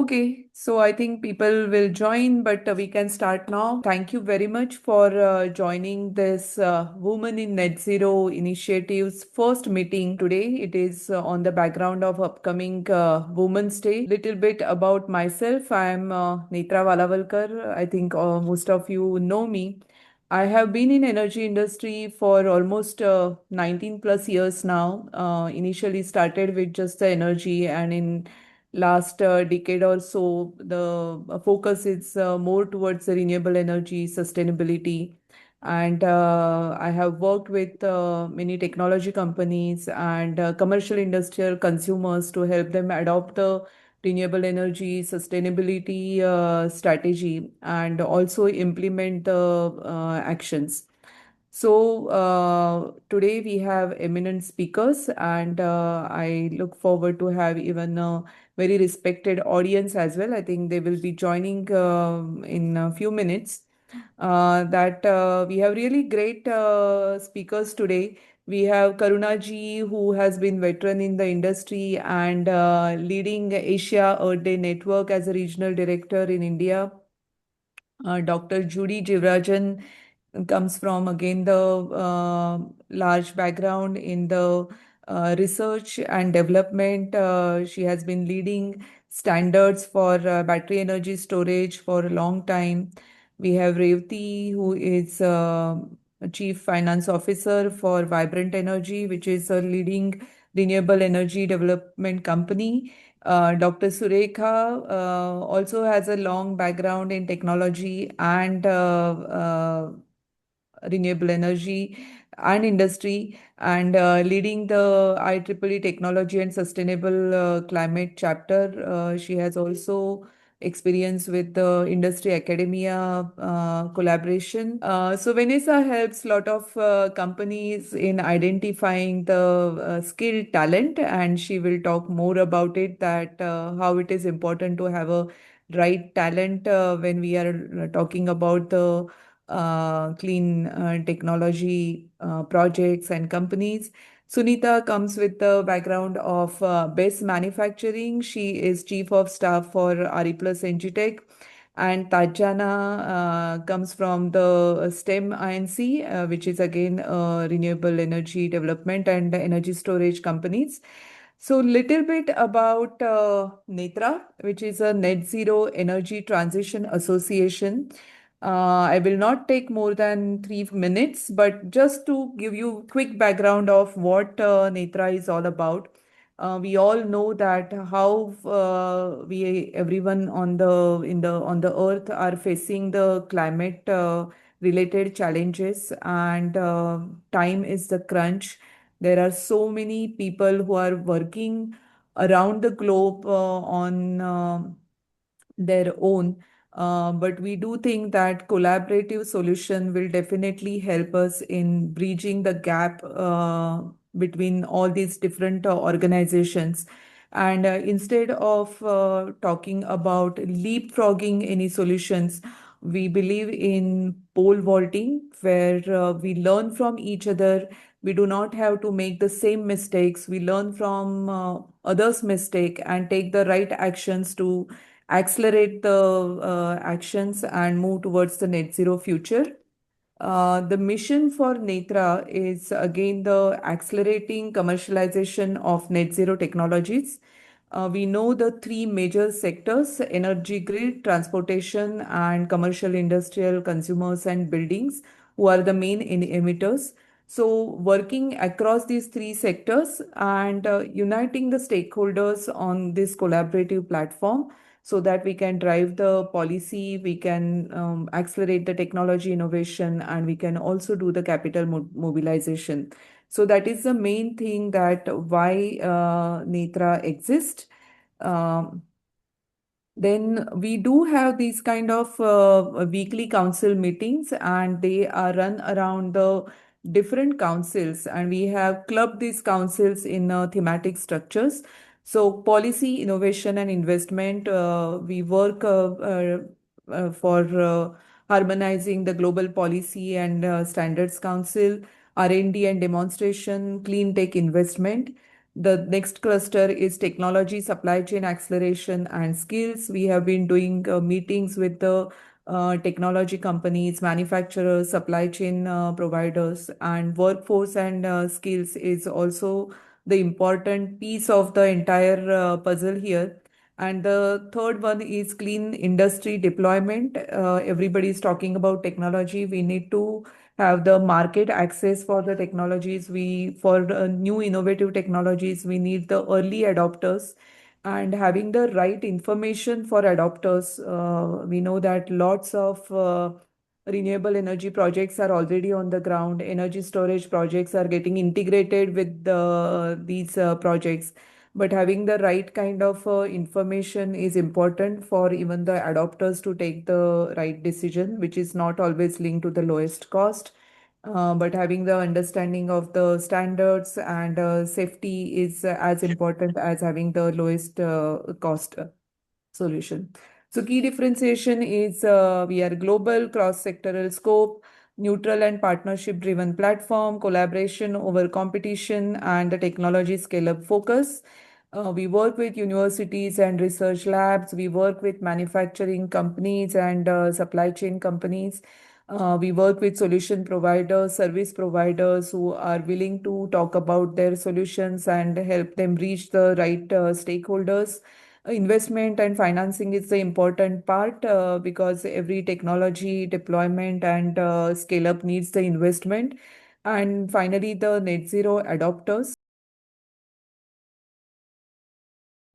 Okay, so I think people will join, but we can start now. Thank you very much for joining this Women in Net Zero initiative's first meeting today. It is on the background of upcoming Women's Day. Little bit about myself. I am Netra Walawalkar. I think most of you know me. I have been in energy industry for almost 19 plus years now. Initially started with just the energy, and in last decade or so, the focus is more towards the renewable energy sustainability. And I have worked with many technology companies and commercial industrial consumers to help them adopt the renewable energy sustainability strategy and also implement the actions. So today we have eminent speakers, and I look forward to have even a very respected audience as well. I think they will be joining in a few minutes. That we have really great speakers today. We have Karuna ji, who has been veteran in the industry and leading Asia Earth Day Network as a regional director in India. Dr. Judy Jeevarajan comes from again the large background in the research and development. She has been leading standards for battery energy storage for a long time. We have Rewati, who is a Chief Finance Officer for Vibrant Energy, which is a leading renewable energy development company. Dr. Surekha also has a long background in technology and renewable energy and industry, and leading the IEEE Technology and Sustainable Climate chapter. She has also experience with the industry academia collaboration. So Vanessa helps a lot of companies in identifying the skilled talent, and she will talk more about it, that how it is important to have a right talent when we are talking about the clean technology projects and companies. Sunita comes with the background of best manufacturing. She is chief of staff for REPLUS Engitech. And Tatjana comes from the STEM INC, which is again renewable energy development and energy storage companies. So little bit about Netra, which is a Net Zero Energy Transition Association. I will not take more than 3 minutes, but just to give you quick background of what Netra is all about. We all know that how we everyone on the earth are facing the climate related challenges, and time is the crunch. There are so many people who are working around the globe on their own. But we do think that collaborative solution will definitely help us in bridging the gap between all these different organizations. And instead of talking about leapfrogging any solutions, we believe in pole vaulting, where we learn from each other. We do not have to make the same mistakes. We learn from others' mistake and take the right actions to accelerate the actions and move towards the net zero future. The mission for Netra is again the accelerating commercialization of net zero technologies. We know the three major sectors: energy grid, transportation, and commercial, industrial, consumers, and buildings, who are the main emitters. So, working across these three sectors and uniting the stakeholders on this collaborative platform so that we can drive the policy, we can accelerate the technology innovation, and we can also do the capital mobilization. So that is the main thing, that why Netra exists. Um, then we do have these kind of weekly council meetings, and they are run around the different councils, and we have clubbed these councils in thematic structures. So policy, innovation, and investment, we work for harmonizing the global policy and standards council, R&D and demonstration, clean tech investment. The next cluster is technology, supply chain acceleration, and skills. We have been doing meetings with the technology companies, manufacturers, supply chain providers, and workforce and skills is also the important piece of the entire puzzle here. And the third one is clean industry deployment. Everybody is talking about technology. We need to have the market access for the technologies. For new innovative technologies, we need the early adopters and having the right information for adopters. We know that lots of renewable energy projects are already on the ground. Energy storage projects are getting integrated with these projects. But having the right kind of information is important for even the adopters to take the right decision, which is not always linked to the lowest cost. But having the understanding of the standards and safety is as important as having the lowest cost solution. So key differentiation is we are global, cross-sectoral scope, neutral and partnership-driven platform, collaboration over competition, and the technology scale-up focus. We work with universities and research labs. We work with manufacturing companies and supply chain companies. We work with solution providers, service providers who are willing to talk about their solutions and help them reach the right stakeholders. Investment and financing is the important part because every technology deployment and scale up needs the investment. And finally, the net zero adopters.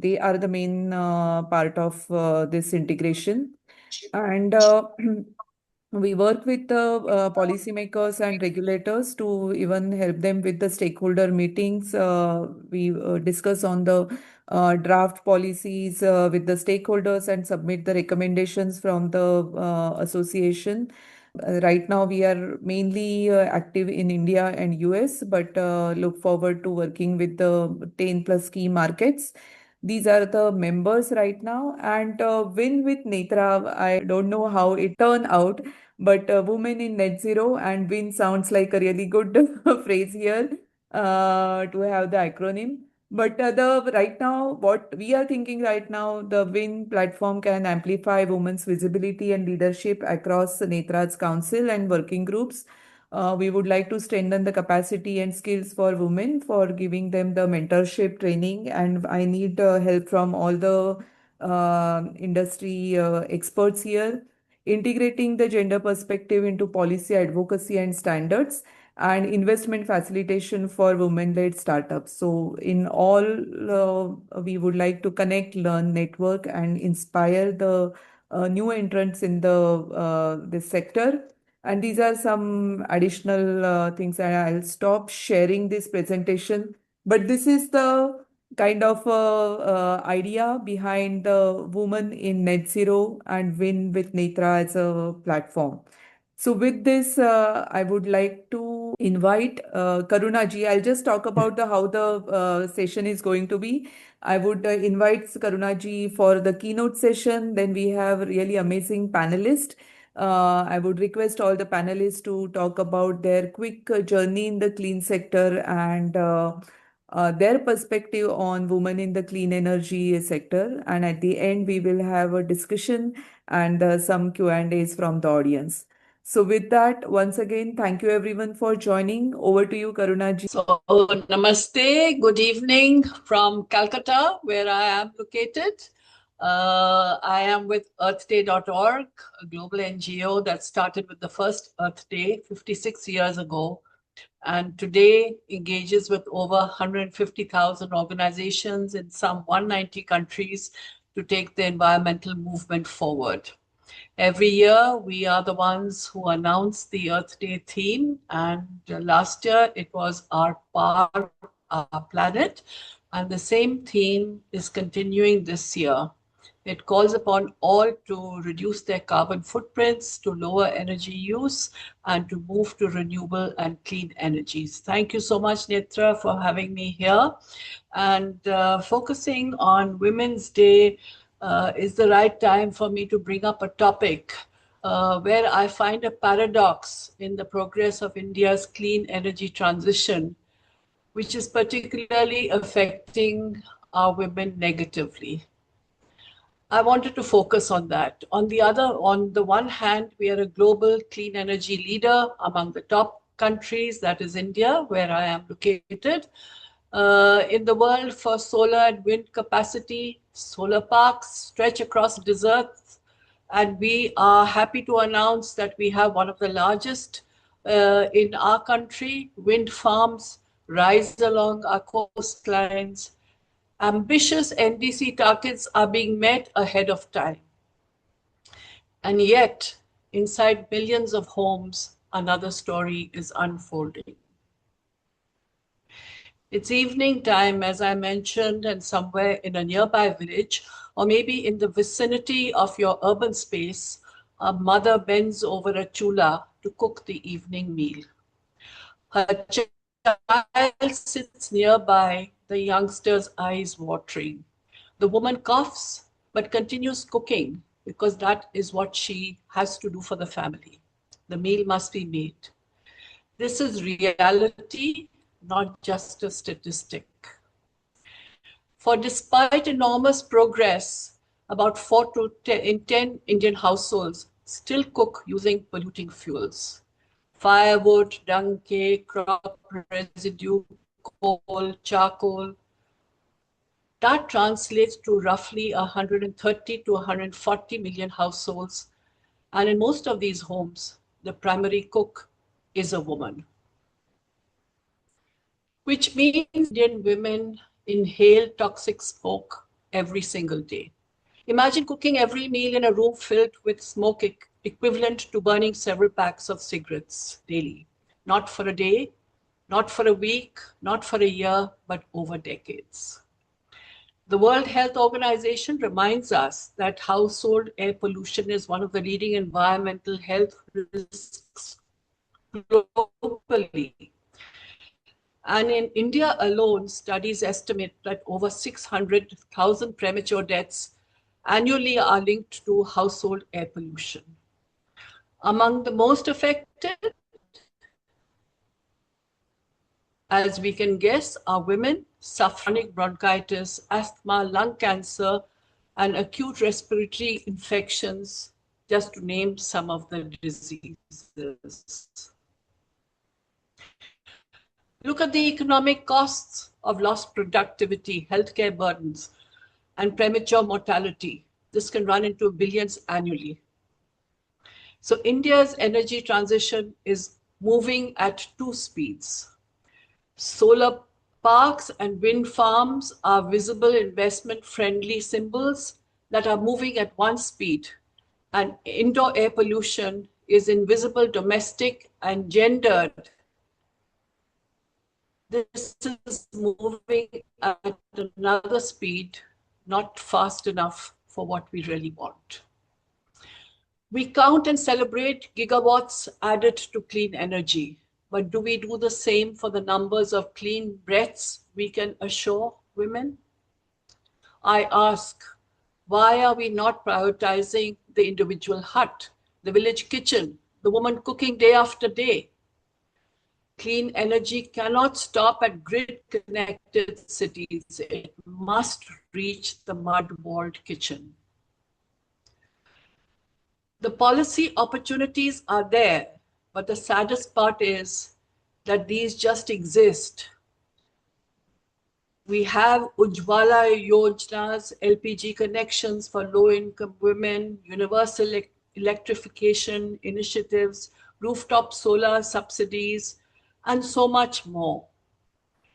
They are the main part of this integration. And we work with the policymakers and regulators to even help them with the stakeholder meetings. We discuss on the draft policies with the stakeholders and submit the recommendations from the association. Right now, we are mainly active in India and US, but look forward to working with the 10 plus key markets. These are the members right now. And WiN with Netra, I don't know how it turned out, but Women in Net Zero and WiN sounds like a really good phrase here to have the acronym. But the right now, what we are thinking right now, the WiN platform can amplify women's visibility and leadership across Netra's council and working groups. We would like to strengthen the capacity and skills for women for giving them the mentorship training. And I need help from all the industry experts here, integrating the gender perspective into policy advocacy and standards and investment facilitation for women-led startups. So in all, we would like to connect, learn, network, and inspire the new entrants in the this sector. And these are some additional things, and I'll stop sharing this presentation. But this is the kind of idea behind the Woman in Net Zero and WiN with Netra as a platform. So with this, I would like to invite Karuna ji. I'll just talk about the how the session is going to be. I would invite Karuna ji for the keynote session. Then we have really amazing panelists. I would request all the panelists to talk about their quick journey in the clean sector and their perspective on women in the clean energy sector. And at the end, we will have a discussion and some Q&As from the audience. So with that, once again, thank you everyone for joining. Over to you, Karuna ji. So, namaste, good evening from Calcutta, where I am located. I am with earthday.org, a global NGO that started with the first Earth Day 56 years ago, and today engages with over 150,000 organizations in some 190 countries to take the environmental movement forward. Every year, we are the ones who announce the Earth Day theme, and last year it was Our Power, Our Planet, and the same theme is continuing this year. It calls upon all to reduce their carbon footprints, to lower energy use, and to move to renewable and clean energies. Thank you so much, Netra, for having me here. And focusing on Women's Day is the right time for me to bring up a topic where I find a paradox in the progress of India's clean energy transition. which is particularly affecting our women negatively. I wanted to focus on that. On the one hand, we are a global clean energy leader among the top countries, that is India, where I am located. In the world for solar and wind capacity, solar parks stretch across deserts, and we are happy to announce that we have one of the largest in our country. Wind farms rise along our coastlines. Ambitious NDC targets are being met ahead of time. And yet, inside millions of homes, another story is unfolding. It's evening time, as I mentioned, and somewhere in a nearby village, or maybe in the vicinity of your urban space, a mother bends over a chula to cook the evening meal. Her child sits nearby, the youngster's eyes watering. The woman coughs, but continues cooking because that is what she has to do for the family. The meal must be made. This is reality, not just a statistic. For despite enormous progress, about 4 to 10 in 10 Indian households still cook using polluting fuels. Firewood, dung cake, crop residue, coal, charcoal. That translates to roughly 130 to 140 million households. And in most of these homes, the primary cook is a woman. Which means Indian women inhale toxic smoke every single day. Imagine cooking every meal in a room filled with smoke equivalent to burning several packs of cigarettes daily. Not for a day, not for a week, not for a year, but over decades. The World Health Organization reminds us that household air pollution is one of the leading environmental health risks globally. And in India alone, studies estimate that over 600,000 premature deaths annually are linked to household air pollution. Among the most affected, as we can guess, are women suffering chronic bronchitis, asthma, lung cancer, and acute respiratory infections, just to name some of the diseases. Look at the economic costs of lost productivity, healthcare burdens, and premature mortality. This can run into billions annually. So India's energy transition is moving at 2 speeds. Solar parks and wind farms are visible investment-friendly symbols that are moving at 1 speed, and indoor air pollution is invisible, domestic, and gendered. This is moving at another speed, not fast enough for what we really want. We count and celebrate gigawatts added to clean energy, but do we do the same for the numbers of clean breaths we can assure women? I ask, why are we not prioritizing the individual hut, the village kitchen, the woman cooking day after day? Clean energy cannot stop at grid-connected cities. It must reach the mud-walled kitchen. The policy opportunities are there, but the saddest part is that these just exist. We have Ujjwala Yojana's LPG connections for low-income women, universal electrification initiatives, rooftop solar subsidies, and so much more.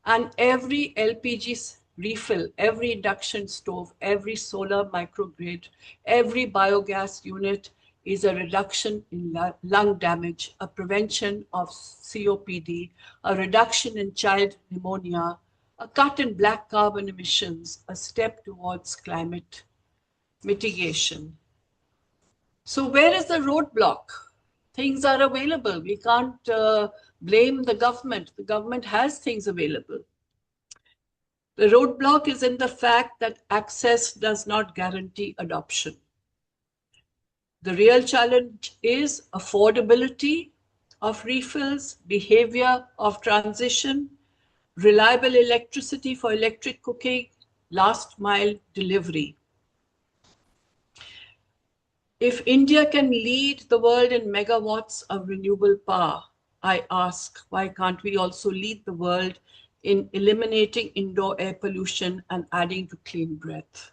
And every LPG refill, every induction stove, every solar microgrid, every biogas unit is a reduction in lung damage, a prevention of COPD, a reduction in child pneumonia, a cut in black carbon emissions, a step towards climate mitigation. So where is the roadblock? Things are available. We can't blame the government. The government has things available. The roadblock is in the fact that access does not guarantee adoption. The real challenge is affordability of refills, behavior of transition, reliable electricity for electric cooking, last mile delivery. If India can lead the world in megawatts of renewable power, I ask, why can't we also lead the world in eliminating indoor air pollution and adding to clean breath?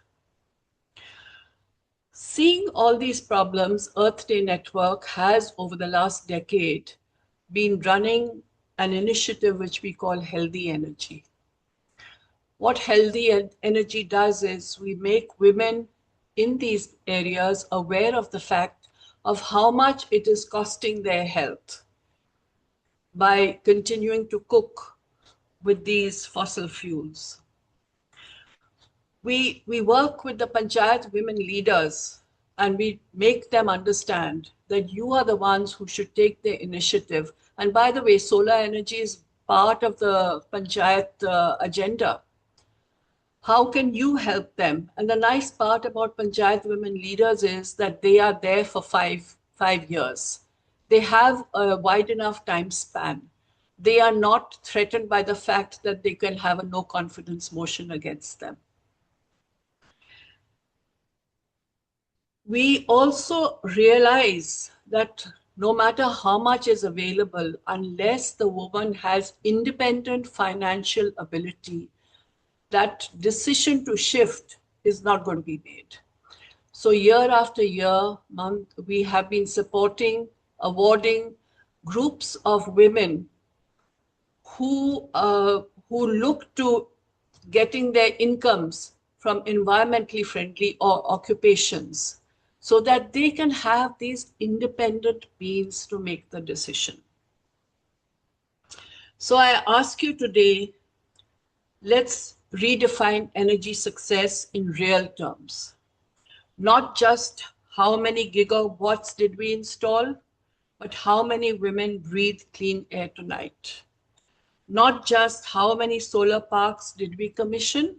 Seeing all these problems, Earth Day Network has, over the last decade, been running an initiative which we call Healthy Energy. What Healthy Energy does is we make women in these areas aware of the fact of how much it is costing their health by continuing to cook with these fossil fuels. We work with the Panchayat women leaders and we make them understand that you are the ones who should take the initiative. And by the way, solar energy is part of the Panchayat agenda. How can you help them? And the nice part about Panchayat women leaders is that they are there for five years. They have a wide enough time span. They are not threatened by the fact that they can have a no confidence motion against them. We also realize that no matter how much is available, unless the woman has independent financial ability, that decision to shift is not going to be made. So year after year, we have been supporting, awarding groups of women who look to getting their incomes from environmentally friendly or occupations so that they can have these independent means to make the decision. So I ask you today, let's redefine energy success in real terms. Not just how many gigawatts did we install, but how many women breathe clean air tonight. Not just how many solar parks did we commission,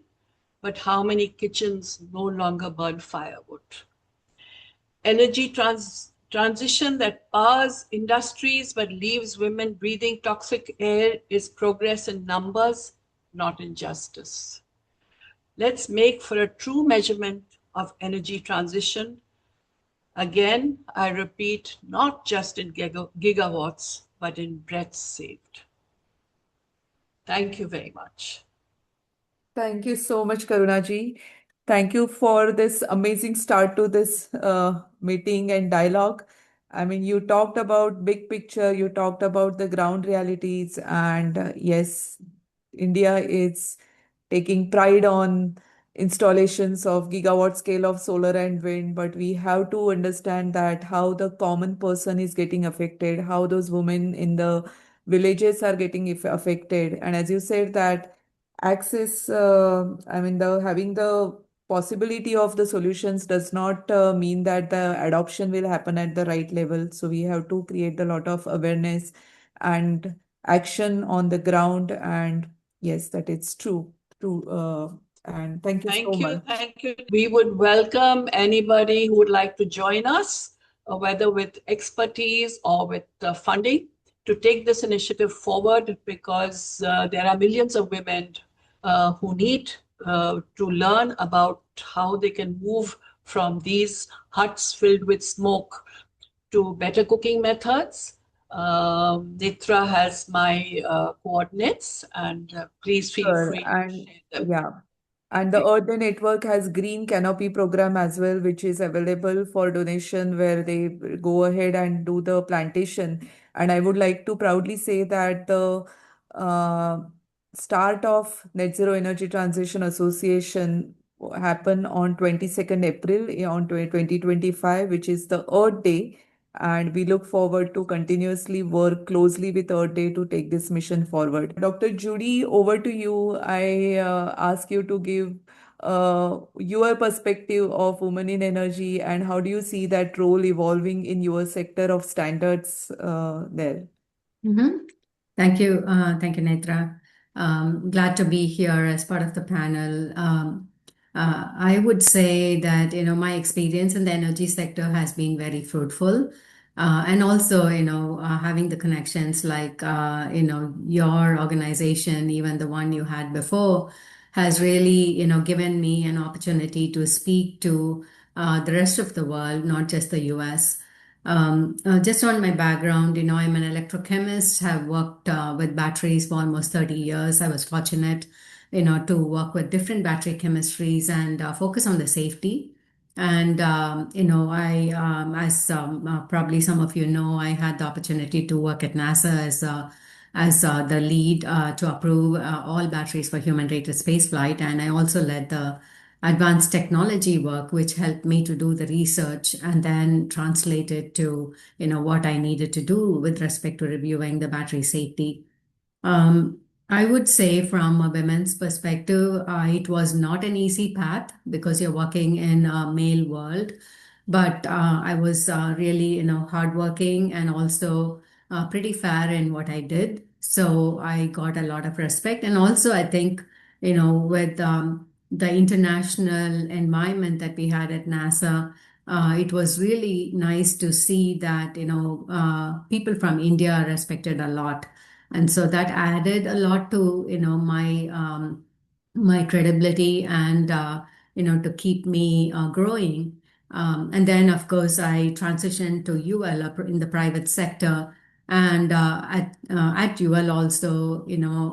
but how many kitchens no longer burn firewood. Energy transition that powers industries but leaves women breathing toxic air is progress in numbers, not in justice. Let's make for a true measurement of energy transition. Again, I repeat, not just in gigawatts, but in breaths saved. Thank you very much. Thank you so much, Karuna ji. Thank you for this amazing start to this meeting and dialogue. I mean, you talked about big picture, you talked about the ground realities, and yes, India is taking pride on installations of gigawatt scale of solar and wind, but we have to understand that how the common person is getting affected, how those women in the villages are getting affected. And as you said that access, I mean, the having the possibility of the solutions does not mean that the adoption will happen at the right level. So we have to create a lot of awareness and action on the ground. And yes, that it's true. True. And thank you so much. Thank you. We would welcome anybody who would like to join us, whether with expertise or with funding, to take this initiative forward, because there are millions of women who need to learn about how they can move from these huts filled with smoke to better cooking methods. Netra has my coordinates, and please feel Sure. free to And share them. yeah. And the Earth Day Network has Green Canopy program as well, which is available for donation where they go ahead and do the plantation. And I would like to proudly say that the uh, start of Net Zero Energy Transition Association happened on 22nd April on 2025, which is the Earth Day. And we look forward to continuously work closely with Earth Day to take this mission forward. Dr. Judy, over to you. I ask you to give your perspective of women in energy and how do you see that role evolving in your sector of standards there? Thank you. Thank you, Netra. Glad to be here as part of the panel. I would say that, my experience in the energy sector has been very fruitful. And also, having the connections like, your organization, even the one you had before, has really, given me an opportunity to speak to the rest of the world, not just the US. Just on my background, I'm an electrochemist, have worked with batteries for almost 30 years. I was fortunate, to work with different battery chemistries and focus on the safety. And, as probably some of you know, I had the opportunity to work at NASA as the lead to approve all batteries for human-rated spaceflight. And I also led the advanced technology work, which helped me to do the research and then translate it to, what I needed to do with respect to reviewing the battery safety. Um, I would say from a women's perspective, it was not an easy path because you're working in a male world. But I was really, hardworking and also pretty fair in what I did. So I got a lot of respect. And also, I think, with the international environment that we had at NASA, it was really nice to see that, people from India are respected a lot. And so that added a lot to my credibility and to keep me growing. And then of course I transitioned to UL in the private sector, and at UL also,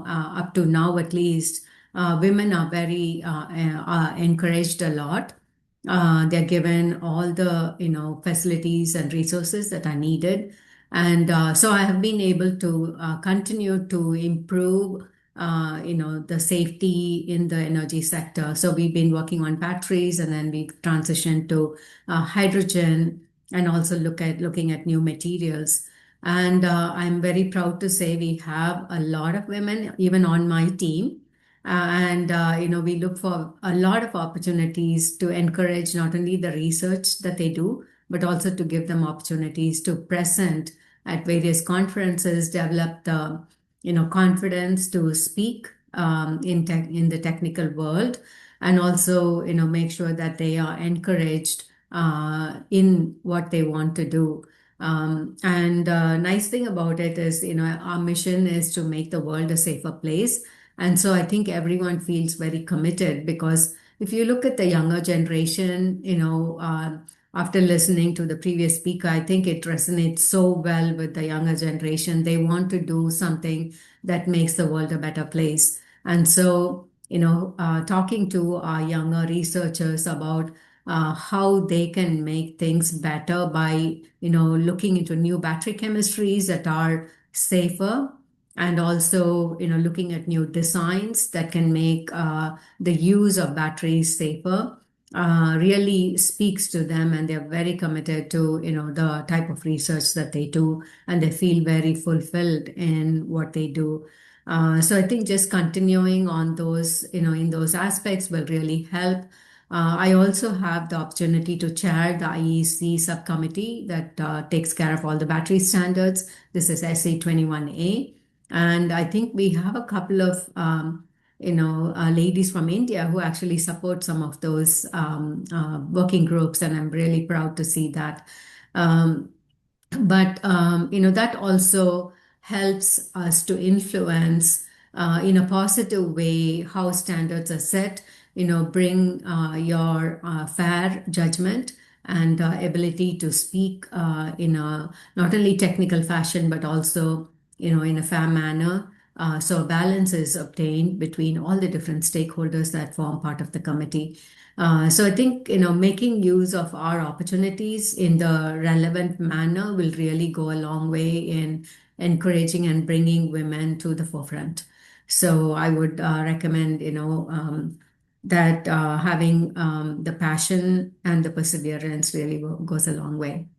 up to now at least, women are very encouraged a lot. They're given all the facilities and resources that are needed, and so I have been able to continue to improve, the safety in the energy sector. So we've been working on batteries, and then we transitioned to hydrogen, and also looking at new materials. And I'm very proud to say we have a lot of women even on my team. And we look for a lot of opportunities to encourage not only the research that they do, but also to give them opportunities to present at various conferences, develop the confidence to speak in the technical world, and also make sure that they are encouraged in what they want to do. And nice thing about it is, our mission is to make the world a safer place. And so I think everyone feels very committed, because if you look at the younger generation, after listening to the previous speaker, I think it resonates so well with the younger generation. They want to do something that makes the world a better place. And so, talking to our younger researchers about how they can make things better by, looking into new battery chemistries that are safer, and also, looking at new designs that can make the use of batteries safer, really speaks to them, and they're very committed to the type of research that they do, and they feel very fulfilled in what they do. So I think just continuing on those, in those aspects will really help. I also have the opportunity to chair the IEC subcommittee that takes care of all the battery standards. This is SC21A. And I think we have a couple of ladies from India who actually support some of those working groups, and I'm really proud to see that. But that also helps us to influence in a positive way how standards are set. Bring your fair judgment and ability to speak in a not only technical fashion, but also in a fair manner. So a balance is obtained between all the different stakeholders that form part of the committee. So I think, making use of our opportunities in the relevant manner will really go a long way in encouraging and bringing women to the forefront. So I would recommend, that having the passion and the perseverance really goes a long way.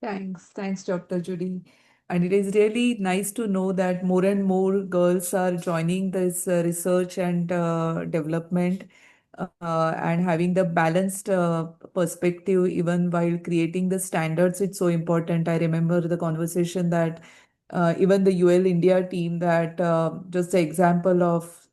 Thanks, Dr. Judy. And it is really nice to know that more and more girls are joining this research and development, and having the balanced perspective even while creating the standards. It's so important. I remember the conversation that even the UL India team, that just the example of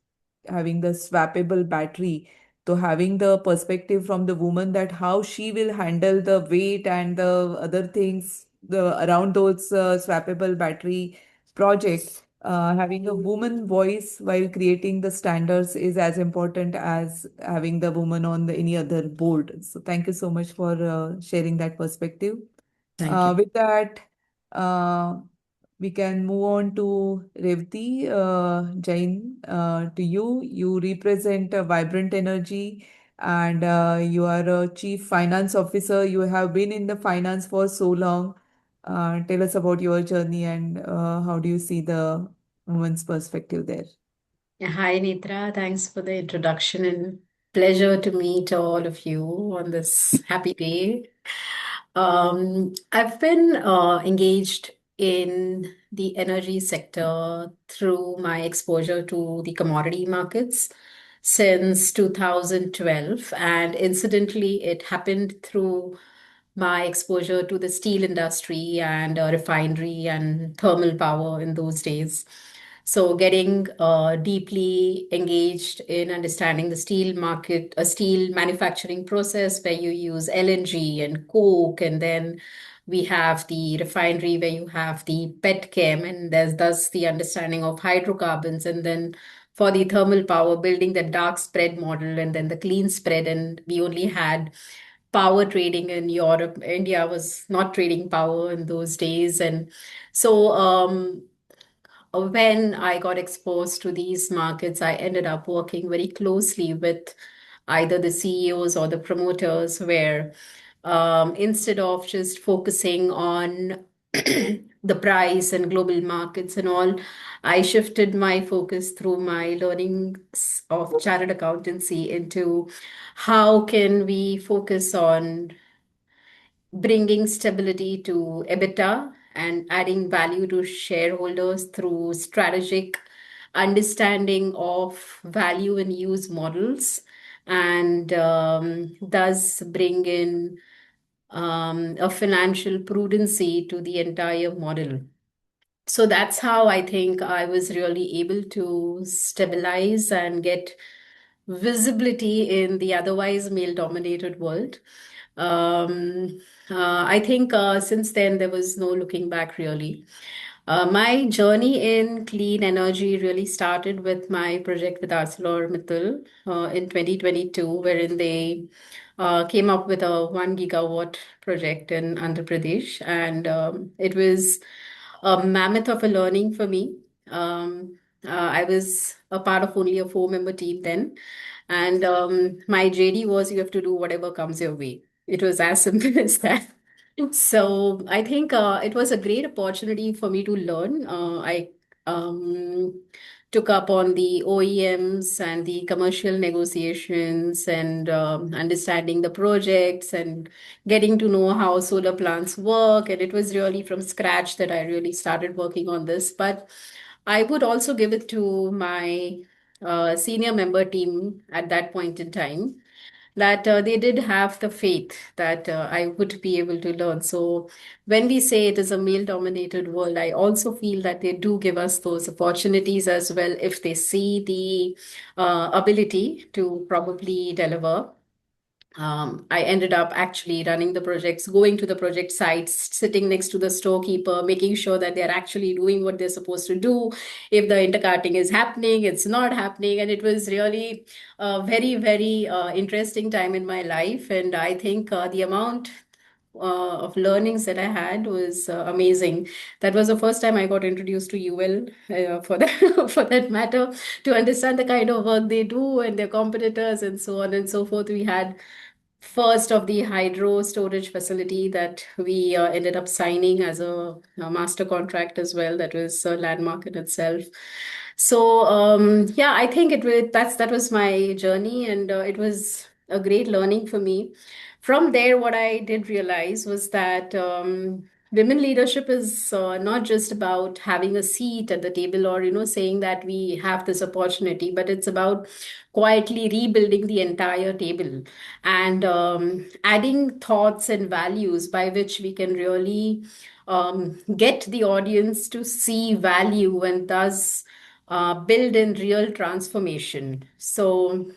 having the swappable battery, So having the perspective from the woman that how she will handle the weight and the other things around those swappable battery projects, having a woman voice while creating the standards is as important as having the woman on any other board. So thank you so much for sharing that perspective. Thank you. With that, uh, we can move on to Revati Jain. To you, you represent a vibrant energy, and you are a chief finance officer. You have been in the finance for so long. Tell us about your journey and how do you see the woman's perspective there? Hi, Netra. Thanks for the introduction and pleasure to meet all of you on this happy day. I've been engaged in the energy sector through my exposure to the commodity markets since 2012. And incidentally, it happened through my exposure to the steel industry and refinery and thermal power in those days. So, getting deeply engaged in understanding the steel market, a steel manufacturing process where you use LNG and coke, and then we have the refinery where you have the petchem, and there's thus the understanding of hydrocarbons, and then for the thermal power, building the dark spread model, and then the clean spread, and we only had power trading in Europe. India was not trading power in those days, and so. When I got exposed to these markets, I ended up working very closely with either the CEOs or the promoters, where instead of just focusing on the price and global markets and all, I shifted my focus through my learning of chartered accountancy into how can we focus on bringing stability to EBITDA and adding value to shareholders through strategic understanding of value and use models, and thus bring in a financial prudency to the entire model. So that's how I think I was really able to stabilize and get visibility in the otherwise male dominated world. I think since then there was no looking back really. My journey in clean energy really started with my project with ArcelorMittal in 2022, wherein they came up with a 1 gigawatt project in Andhra Pradesh. And it was a mammoth of a learning for me. I was a part of only a four-member team then. And my JD was you have to do whatever comes your way. It was as simple as that. So I think it was a great opportunity for me to learn. I um, took up on the OEMs and the commercial negotiations and understanding the projects and getting to know how solar plants work. And it was really from scratch that I really started working on this. But I would also give it to my senior member team at that point in time that they did have the faith that I would be able to learn. So when we say it is a male-dominated world, I also feel that they do give us those opportunities as well if they see the ability to probably deliver. I ended up actually running the projects, going to the project sites, sitting next to the storekeeper, making sure that they're actually doing what they're supposed to do. If the intercarting is happening, it's not happening. And it was really a very, very interesting time in my life. And I think the amount of learnings that I had was amazing. That was the first time I got introduced to UL, for that for that matter, to understand the kind of work they do and their competitors and so on and so forth. We had first of the hydro storage facility that we ended up signing as a master contract as well. That was a landmark in itself. So yeah, I think that was my journey, and it was a great learning for me. From there, what I did realize was that women leadership is not just about having a seat at the table or saying that we have this opportunity, but it's about quietly rebuilding the entire table and adding thoughts and values by which we can really get the audience to see value and thus build in real transformation. So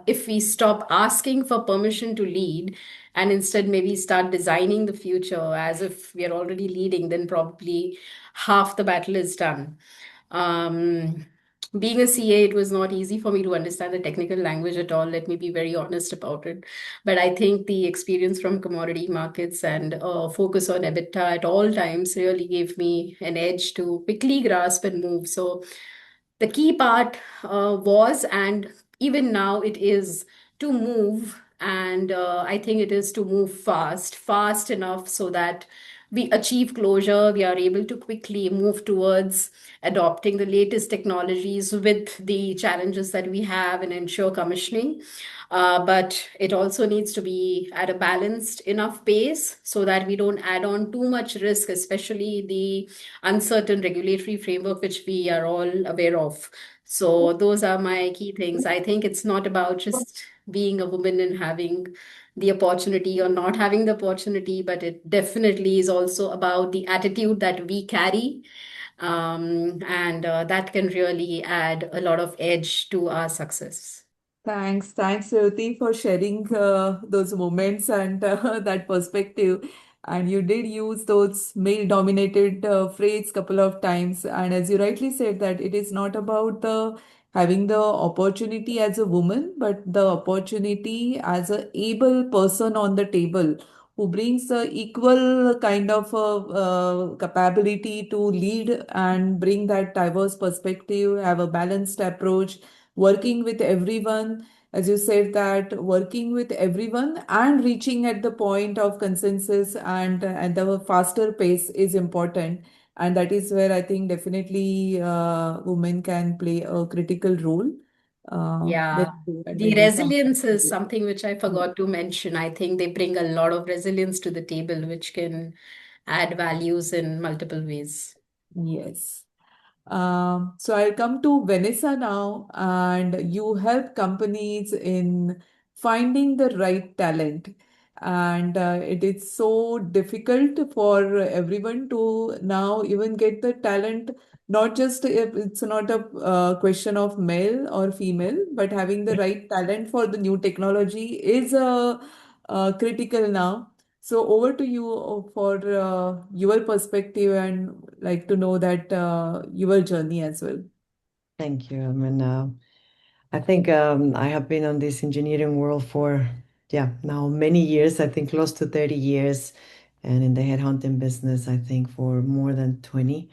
if we stop asking for permission to lead and instead maybe start designing the future as if we are already leading, then probably half the battle is done. Um, Being a CA, it was not easy for me to understand the technical language at all. Let me be very honest about it. But I think the experience from commodity markets and focus on EBITDA at all times really gave me an edge to quickly grasp and move. So the key part was, and even now it is, to move. And I think it is to move fast enough so that we achieve closure. We are able to quickly move towards adopting the latest technologies with the challenges that we have and ensure commissioning. But it also needs to be at a balanced enough pace so that we don't add on too much risk, especially the uncertain regulatory framework, which we are all aware of. So those are my key things. I think it's not about just being a woman and having the opportunity or not having the opportunity, but it definitely is also about the attitude that we carry. And that can really add a lot of edge to our success. Thanks, Rewati, for sharing those moments and that perspective. And you did use those male-dominated phrase couple of times. And as you rightly said, that it is not about the having the opportunity as a woman, but the opportunity as a able person on the table who brings the equal kind of capability to lead and bring that diverse perspective, have a balanced approach, working with everyone, as you said, that working with everyone and reaching at the point of consensus and at the faster pace is important. And that is where I think definitely women can play a critical role. Yeah, Very true. And the maybe some. resilience is something which I forgot to mention. I think they bring a lot of resilience to the table, which can add values in multiple ways. Yes. So I'll come to Vanessa now, and you help companies in finding the right talent. And it is so difficult for everyone to now even get the talent, not just if it's not a question of male or female, but having the right talent for the new technology is critical now. So over to you for your perspective and like to know that your journey as well. Thank you. I mean, I think I have been on this engineering world for, yeah, now many years, I think close to 30 years, and in the headhunting business, I think for more than 20.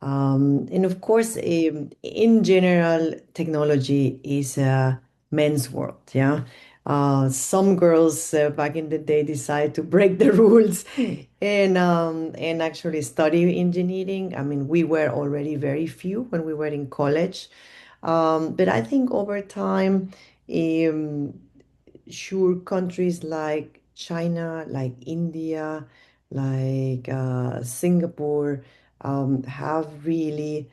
And of course, in general, technology is a men's world. Yeah. Some girls back in the day decide to break the rules and actually study engineering. I mean, we were already very few when we were in college. But I think over time, um, sure, countries like China, like India, like Singapore have really,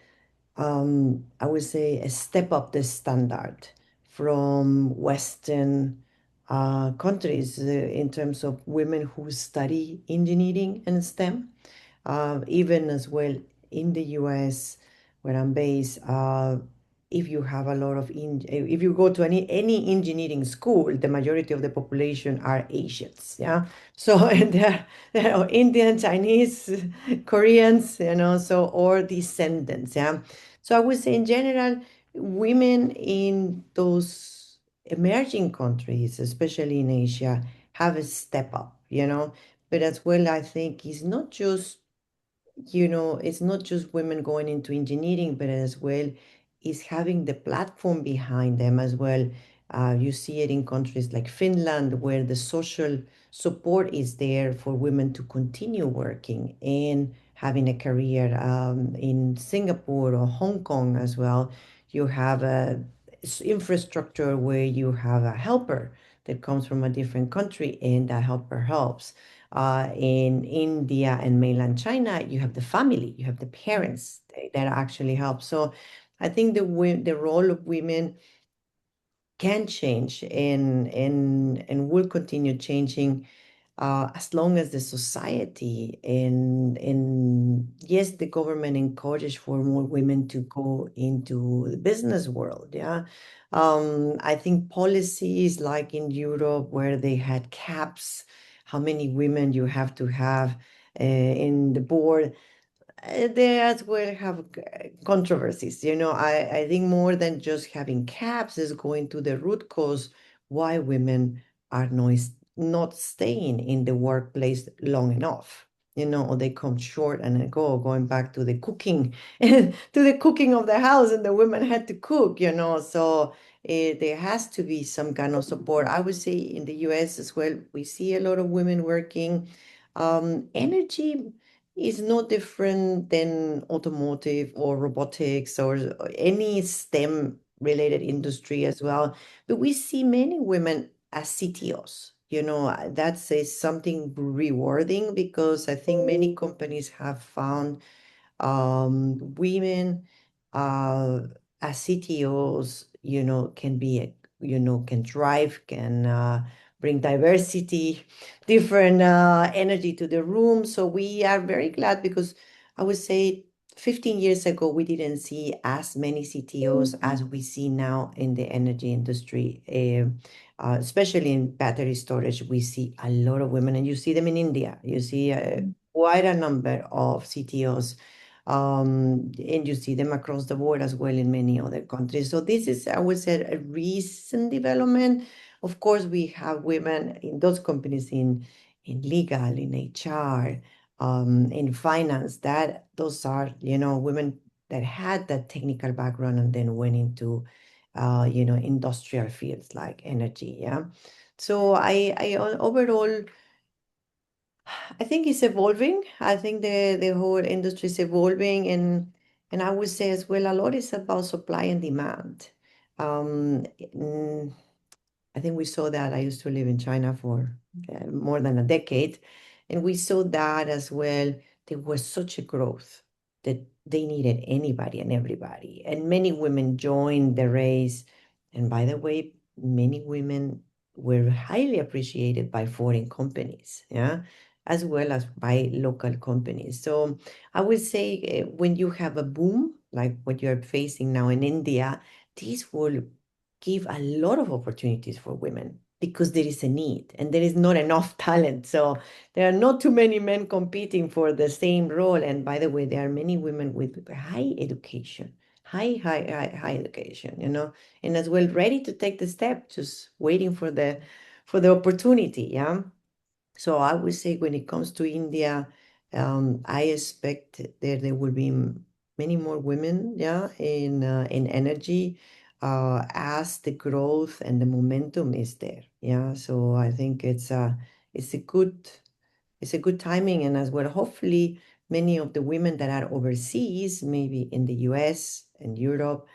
I would say, a step up the standard from Western countries in terms of women who study engineering and STEM. Even as well in the US, where I'm based, if you have a lot of if you go to any engineering school, the majority of the population are Asians. Yeah, so and there are Indian, Chinese, Koreans, so or descendants. Yeah, so I would say in general, women in those emerging countries, especially in Asia, have a step up. But as well, I think it's not just it's not just women going into engineering, but as well is having the platform behind them as well. You see it in countries like Finland, where the social support is there for women to continue working and having a career. In Singapore or Hong Kong as well, you have a infrastructure where you have a helper that comes from a different country, and that helper helps. In India and mainland China, you have the family, you have the parents that actually help. So I think the role of women can change and will continue changing as long as the society and yes, the government encourage for more women to go into the business world. Yeah. I think policies like in Europe where they had caps, how many women you have to have in the board, they as well have controversies. I think more than just having caps is going to the root cause why women are not staying in the workplace long enough. Or they come short and then going back to the cooking, to the cooking of the house, and the women had to cook. So there has to be some kind of support. I would say in the US as well, we see a lot of women working. Energy is no different than automotive or robotics or any STEM related industry as well. But we see many women as CTOs. That says something rewarding because I think many companies have found women uh, as CTOs, can be, can drive, can bring diversity, different energy to the room. So we are very glad because I would say 15 years ago, we didn't see as many CTOs as we see now in the energy industry. Especially in battery storage, we see a lot of women, and you see them in India. You see quite a number of CTOs, and you see them across the board as well in many other countries. So this is, I would say, a recent development. Of course, we have women in those companies in legal, in HR, in finance. Those are, women that had that technical background and then went into, industrial fields like energy. Yeah. So I overall, I think it's evolving. I think the whole industry is evolving, and I would say as well, a lot is about supply and demand. Um, mm, I think we saw that. I used to live in China for more than a decade, and we saw that as well. There was such a growth that they needed anybody and everybody, and many women joined the race. And by the way, many women were highly appreciated by foreign companies, yeah, as well as by local companies. So I would say when you have a boom like what you're facing now in India, this will give a lot of opportunities for women because there is a need and there is not enough talent. So there are not too many men competing for the same role. And by the way, there are many women with high education, high education, and as well ready to take the step, just waiting for the opportunity. Yeah. So I would say when it comes to India, I expect there will be many more women, yeah, in energy, as the growth and the momentum is there. Yeah, so I think it's a good it's a good timing, and as well, hopefully, many of the women that are overseas, maybe in the US and Europe,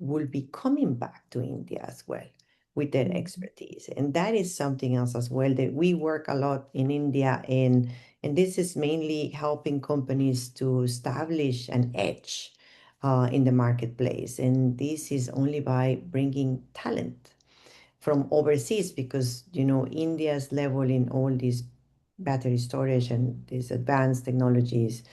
will be coming back to India as well with their expertise. And that is something else as well that we work a lot in India in. And this is mainly helping companies to establish an edge in the marketplace. And this is only by bringing talent from overseas because, India's level in all these battery storage and these advanced technologies,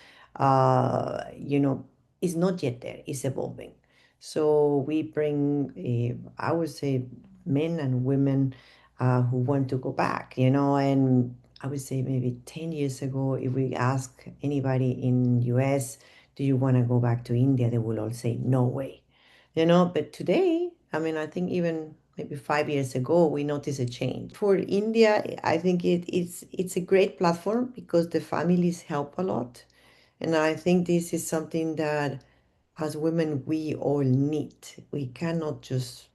is not yet there, it's evolving. So we bring, I would say, men and women who want to go back, and I would say maybe 10 years ago, if we ask anybody in US, do you want to go back to India? They will all say, no way. But today, I mean, I think even maybe 5 years ago, we noticed a change. For India, I think it's a great platform because the families help a lot. And I think this is something that as women, we all need. We cannot just,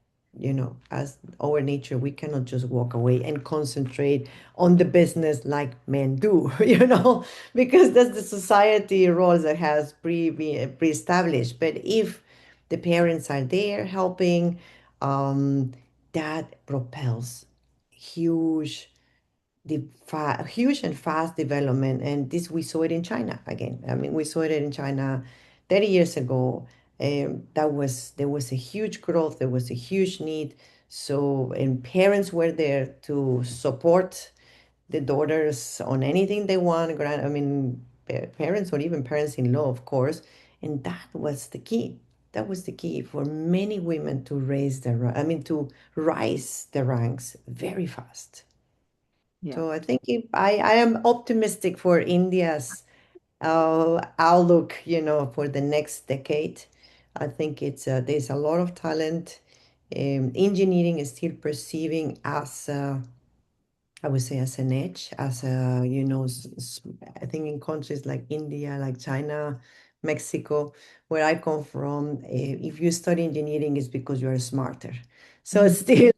as our nature, we cannot just walk away and concentrate on the business like men do, because that's the society roles that has pre-established. But if the parents are there helping, um, that propels huge huge and fast development. And this we saw it in China again. I mean, we saw it in China 30 years ago. There was a huge growth, there was a huge need. So, and parents were there to support the daughters on anything they want, parents or even parents-in-law, of course. And that was the key. That was the key for many women to to rise the ranks very fast. Yeah. So I think I am optimistic for India's outlook, for the next decade. I think there's a lot of talent. Engineering is still perceiving as I would say as an edge, as a, I think in countries like India, like China, Mexico, where I come from, if you study engineering, it's because you are smarter. So it's still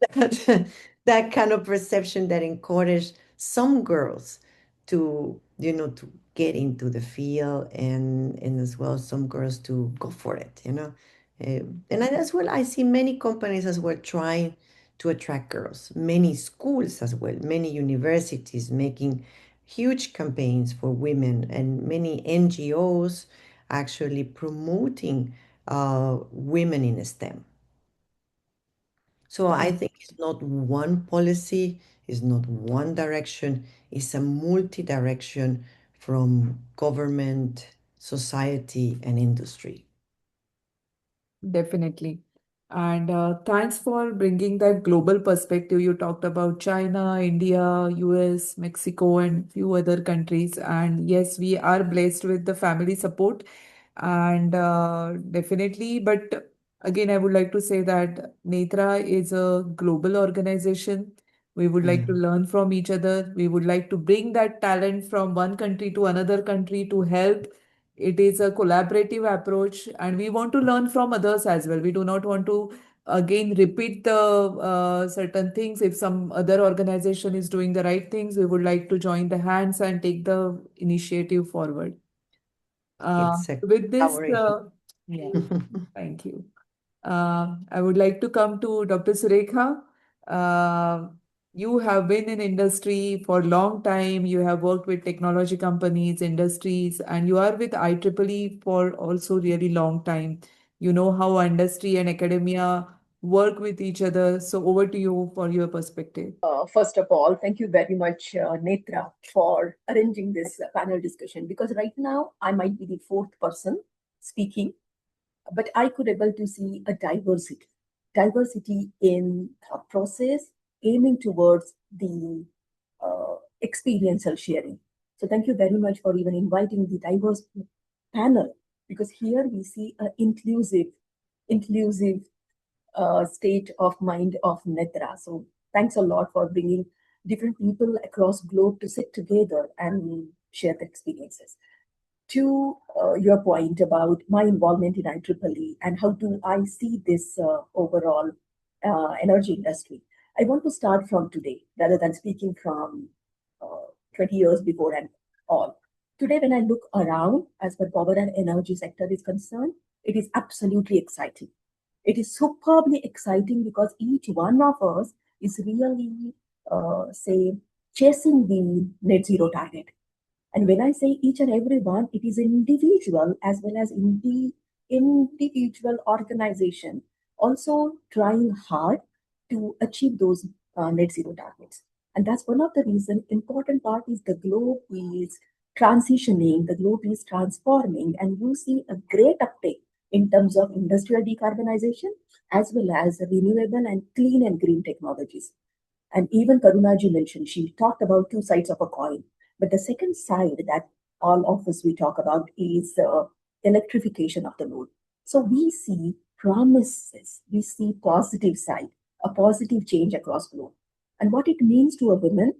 that kind of perception that encourage some girls to get into the field, and as well some girls to go for it. As well, I see many companies as well trying to attract girls. Many schools as well, many universities making huge campaigns for women, and many NGOs actually promoting women in STEM. So I think it's not one policy, it's not one direction, it's a multi-direction from government, society, and industry. Definitely. And thanks for bringing that global perspective. You talked about China, India, US, Mexico, and few other countries. And yes, we are blessed with the family support. And definitely, but again, I would like to say that Netra is a global organization. We would like to learn from each other. We would like to bring that talent from one country to another country to help. It is a collaborative approach, and we want to learn from others as well. We do not want to again repeat the certain things. If some other organization is doing the right things, we would like to join the hands and take the initiative forward. It's With this, collaboration. yeah, thank you. I would like to come to Dr. Surekha. Uh, you have been in industry for a long time. You have worked with technology companies, industries, and you are with IEEE for also really long time. You know how industry and academia work with each other. So over to you for your perspective. First of all, thank you very much, Netra, for arranging this panel discussion, because right now I might be the fourth person speaking, but I could able to see a diversity in thought process, aiming towards the experiential sharing. So thank you very much for even inviting the diverse panel, because here we see an inclusive state of mind of Netra. So thanks a lot for bringing different people across globe to sit together and share their experiences. To your point about my involvement in IEEE and how do I see this overall energy industry, I want to start from today rather than speaking from 20 years before and all. Today, when I look around as far as power and energy sector is concerned, it is absolutely exciting. It is superbly exciting because each one of us is really, chasing the net zero target. And when I say each and every one, it is an individual as well as individual organization also trying hard to achieve those net zero targets. And that's one of the reasons. Important part is the globe is transitioning, the globe is transforming, and you see a great uptake in terms of industrial decarbonization as well as renewable and clean and green technologies. And even Karunaji mentioned, she talked about two sides of a coin. But the second side that all of us we talk about is electrification of the load. So we see promises, we see positive side, a positive change across globe. And what it means to a woman,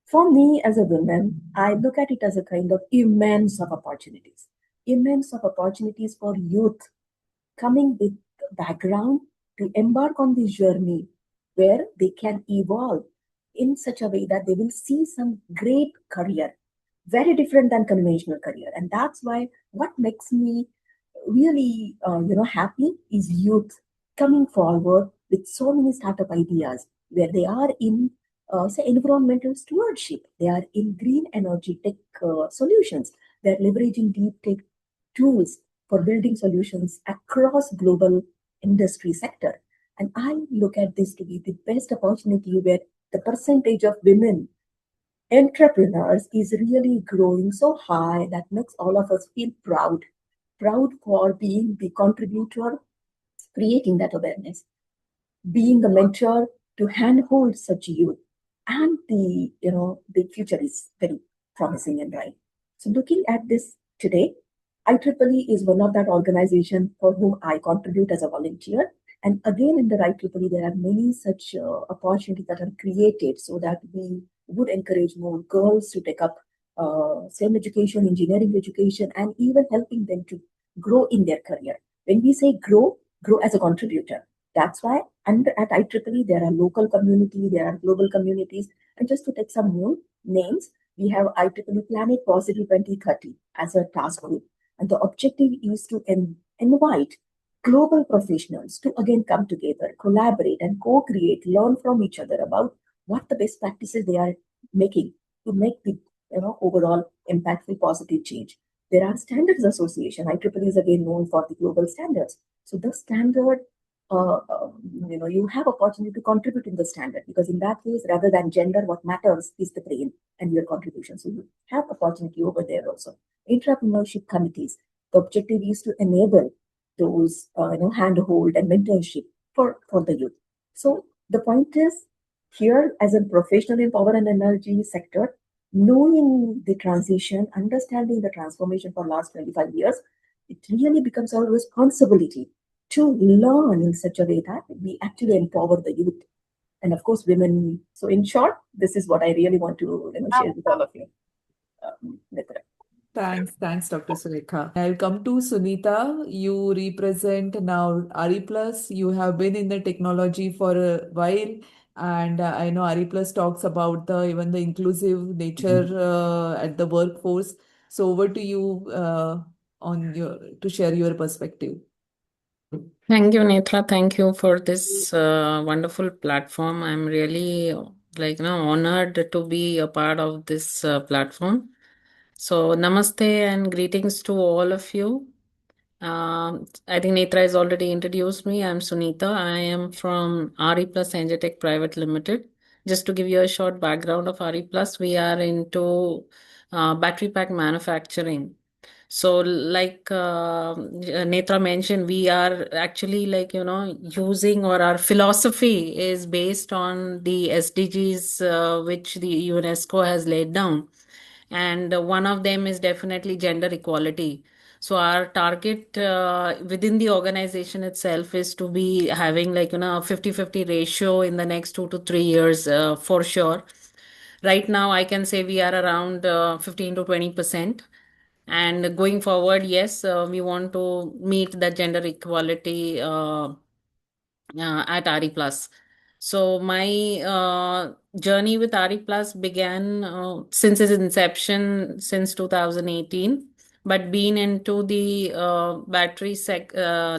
for me as a woman, I look at it as a kind of immense of opportunities for youth coming with background to embark on this journey where they can evolve in such a way that they will see some great career, very different than conventional career. And that's why what makes me really, happy is youth coming forward with so many startup ideas where they are in, say, environmental stewardship. They are in green energy tech solutions. They're leveraging deep tech tools for building solutions across global industry sector. And I look at this to be the best opportunity where the percentage of women entrepreneurs is really growing so high that makes all of us feel proud for being the contributor, creating that awareness, being a mentor to handhold such youth. And the future is very promising and bright. So looking at this today, IEEE is one of that organization for whom I contribute as a volunteer. And again, in the IEEE, there are many such opportunities that are created so that we would encourage more girls to take up STEM education, engineering education, and even helping them to grow in their career. When we say grow as a contributor. That's why at IEEE, there are local community, there are global communities. And just to take some new names, we have IEEE Planet Positive 2030 as a task group. And the objective is to invite global professionals to again come together, collaborate and co-create, learn from each other about what the best practices they are making to make the overall impactful positive change. There are standards association. IEEE is again known for the global standards. So the standard, you have opportunity to contribute in the standard, because in that case, rather than gender, what matters is the brain and your contribution. So you have opportunity over there also. Entrepreneurship committees. The objective is to enable those, handhold and mentorship for the youth. So the point is here, as a professional in power and energy sector, knowing the transition, understanding the transformation for last 25 years, it really becomes our responsibility to learn in such a way that we actually empower the youth and of course women. So in short, this is what I really want to share with all of you. Netra. Thanks, Dr. Surekha. I'll come to Sunita. You represent now REPLUS. You have been in the technology for a while, and I know REPLUS talks about even the inclusive nature at the workforce. So over to you to share your perspective. Thank you, Netra. Thank you for this wonderful platform. I'm really honored to be a part of this platform. So namaste and greetings to all of you. I think Netra has already introduced me. I'm Sunita. I am from REPLUS Engitech Private Limited. Just to give you a short background of REPLUS, we are into battery pack manufacturing. So like Netra mentioned, we are actually using, or our philosophy is based on the SDGs which the UNESCO has laid down. And one of them is definitely gender equality. So our target within the organization itself is to be having a 50-50 ratio in the next 2 to 3 years for sure. Right now, I can say we are around 15 to 20%. And going forward, yes, we want to meet the gender equality at REPLUS. So my journey with REPLUS began since its inception since 2018, but been into the battery sector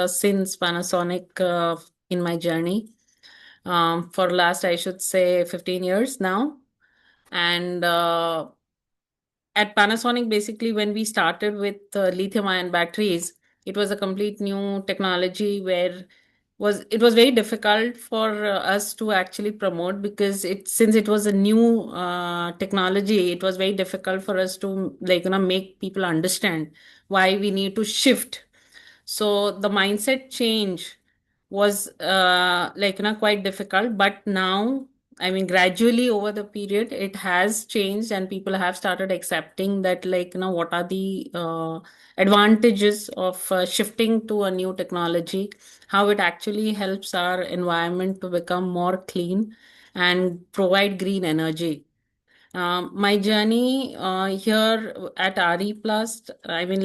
since Panasonic in my journey for last, I should say, 15 years now. And at Panasonic, basically, when we started with lithium-ion batteries, it was a complete new technology where it was very difficult for us to actually promote, because since it was a new technology, it was very difficult for us to make people understand why we need to shift. So the mindset change was quite difficult, but now, I mean, gradually over the period, it has changed and people have started accepting that, what are the advantages of shifting to a new technology, how it actually helps our environment to become more clean and provide green energy. My journey here at REPLUS, I mean,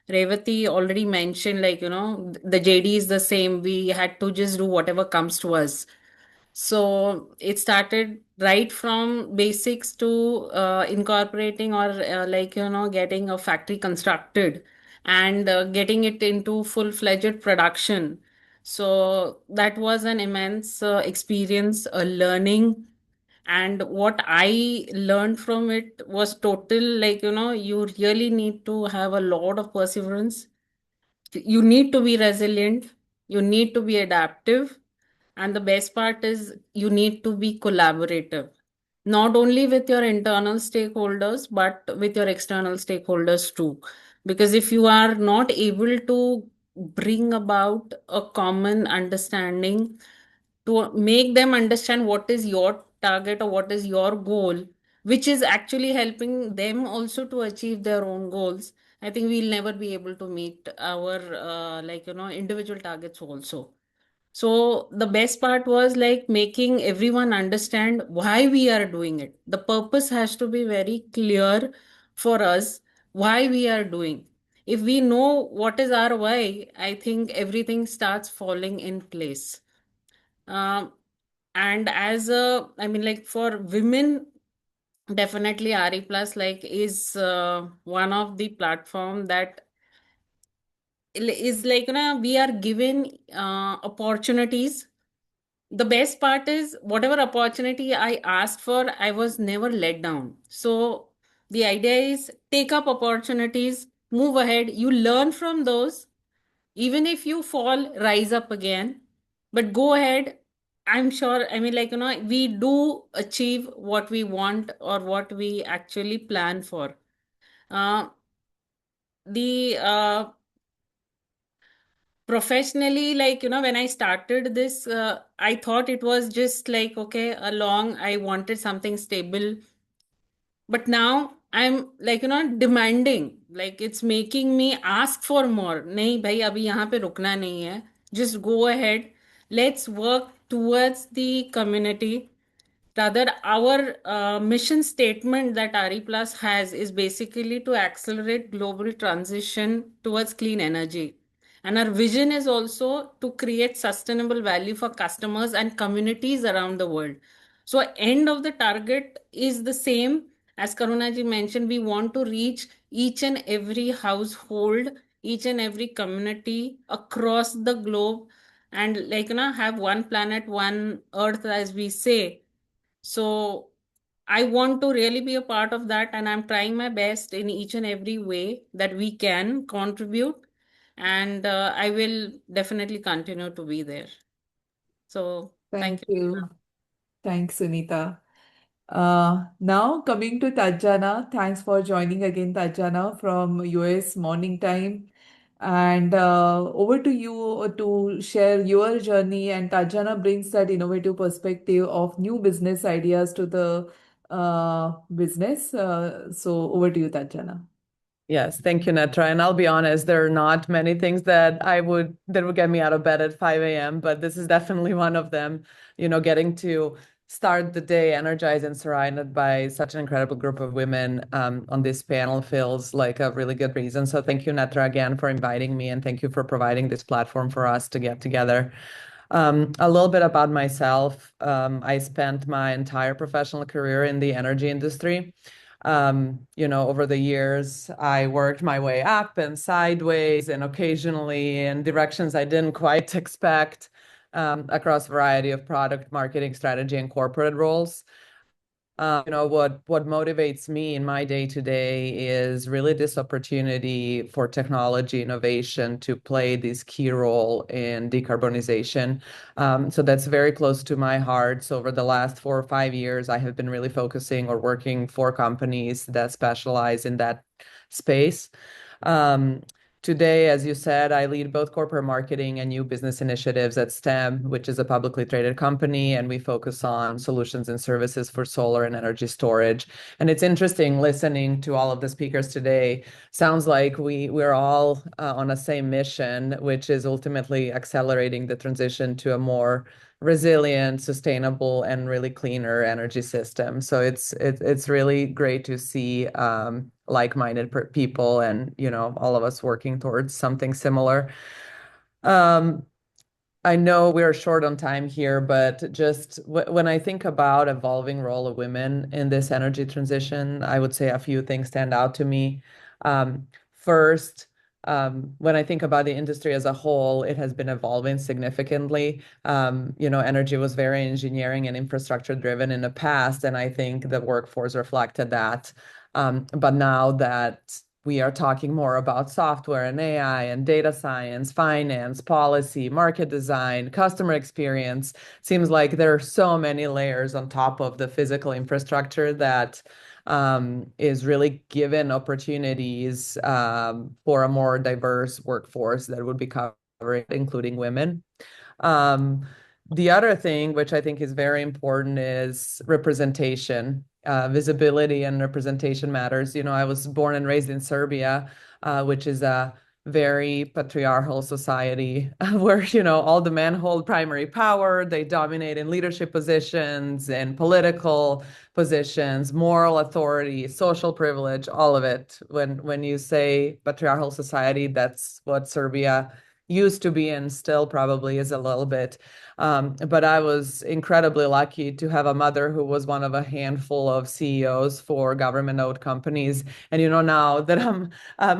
Rewati already mentioned, the JD is the same. We had to just do whatever comes to us. So it started right from basics to incorporating or getting a factory constructed and getting it into full-fledged production. So that was an immense experience, a learning. And what I learned from it was total, you really need to have a lot of perseverance. You need to be resilient. You need to be adaptive. And the best part is you need to be collaborative. not only with your internal stakeholders, but with your external stakeholders too. Because if you are not able to bring about a common understanding to make them understand what is your target or what is your goal, which is actually helping them also to achieve their own goals, I think we'll never be able to meet our individual targets also. So the best part was like making everyone understand why we are doing it. The purpose has to be very clear for us why we are doing. If we know what is our why, I think everything starts falling in place. Um, and as a, I mean, like for women, definitely RE Plus like is one of the platform that is like, we are given opportunities. The best part is whatever opportunity I asked for, I was never let down. So the idea is take up opportunities, move ahead, you learn from those. Even if you fall, rise up again, but go ahead. I'm sure, I mean, like, we do achieve what we want or what we actually plan for. The Professionally, like, when I started this, I thought it was just like, okay, along, I wanted something stable. But now I'm like, demanding, like it's making me ask for more. नहीं भाई अभी यहाँ पे रुकना नहीं है. Just go ahead. Let's work towards the community. Rather, our mission statement that RE Plus has is basically to accelerate global transition towards clean energy. And our vision is also to create sustainable value for customers and communities around the world. So, end of the target is the same as Karuna ji mentioned. We want to reach each and every household, each and every community across the globe, and like have one planet, one earth, as we say. So I want to really be a part of that, and I'm trying my best in each and every way that we can contribute. And I will definitely continue to be there. So thank Thank you. you. Thanks, Sunita. Now coming to Tatjana. Thanks for joining again, Tatjana, from US morning time. And over to you to share your journey. And Tatjana brings that innovative perspective of new business ideas to the business. So over to you, Tatjana. Yes, thank you, Netra. And I'll be honest, there are not many things that would get me out of bed at 5 a.m., but this is definitely one of them. Getting to start the day energized and surrounded by such an incredible group of women on this panel feels like a really good reason. So thank you, Netra, again for inviting me, and thank you for providing this platform for us to get together. A little bit about myself. I spent my entire professional career in the energy industry. Over the years, I worked my way up and sideways and occasionally in directions I didn't quite expect across a variety of product marketing strategy and corporate roles. What motivates me in my day-to-day is really this opportunity for technology innovation to play this key role in decarbonization. So that's very close to my heart. So over the last 4 or 5 years, I have been really focusing or working for companies that specialize in that space. Today, as you said, I lead both corporate marketing and new business initiatives at STEM, which is a publicly traded company, and we focus on solutions and services for solar and energy storage. And it's interesting listening to all of the speakers today. Sounds like we're all on the same mission, which is ultimately accelerating the transition to a more resilient, sustainable, and really cleaner energy system. So it's really great to see like-minded people and all of us working towards something similar. I know we're short on time here, but just when I think about evolving role of women in this energy transition, I would say a few things stand out to me. First, when I think about the industry as a whole, it has been evolving significantly. Energy was very engineering and infrastructure driven in the past, and I think the workforce reflected that. But now that we are talking more about software and AI and data science, finance, policy, market design, customer experience. Seems like there are so many layers on top of the physical infrastructure that is really given opportunities for a more diverse workforce that would be covered, including women. The other thing, which I think is very important, is representation. Visibility and representation matters. I was born and raised in Serbia, which is a very patriarchal society where, all the men hold primary power. They dominate in leadership positions and political positions, moral authority, social privilege, all of it. When you say patriarchal society, that's what Serbia used to be and still probably is a little bit. But I was incredibly lucky to have a mother who was one of a handful of CEOs for government-owned companies. And now that I'm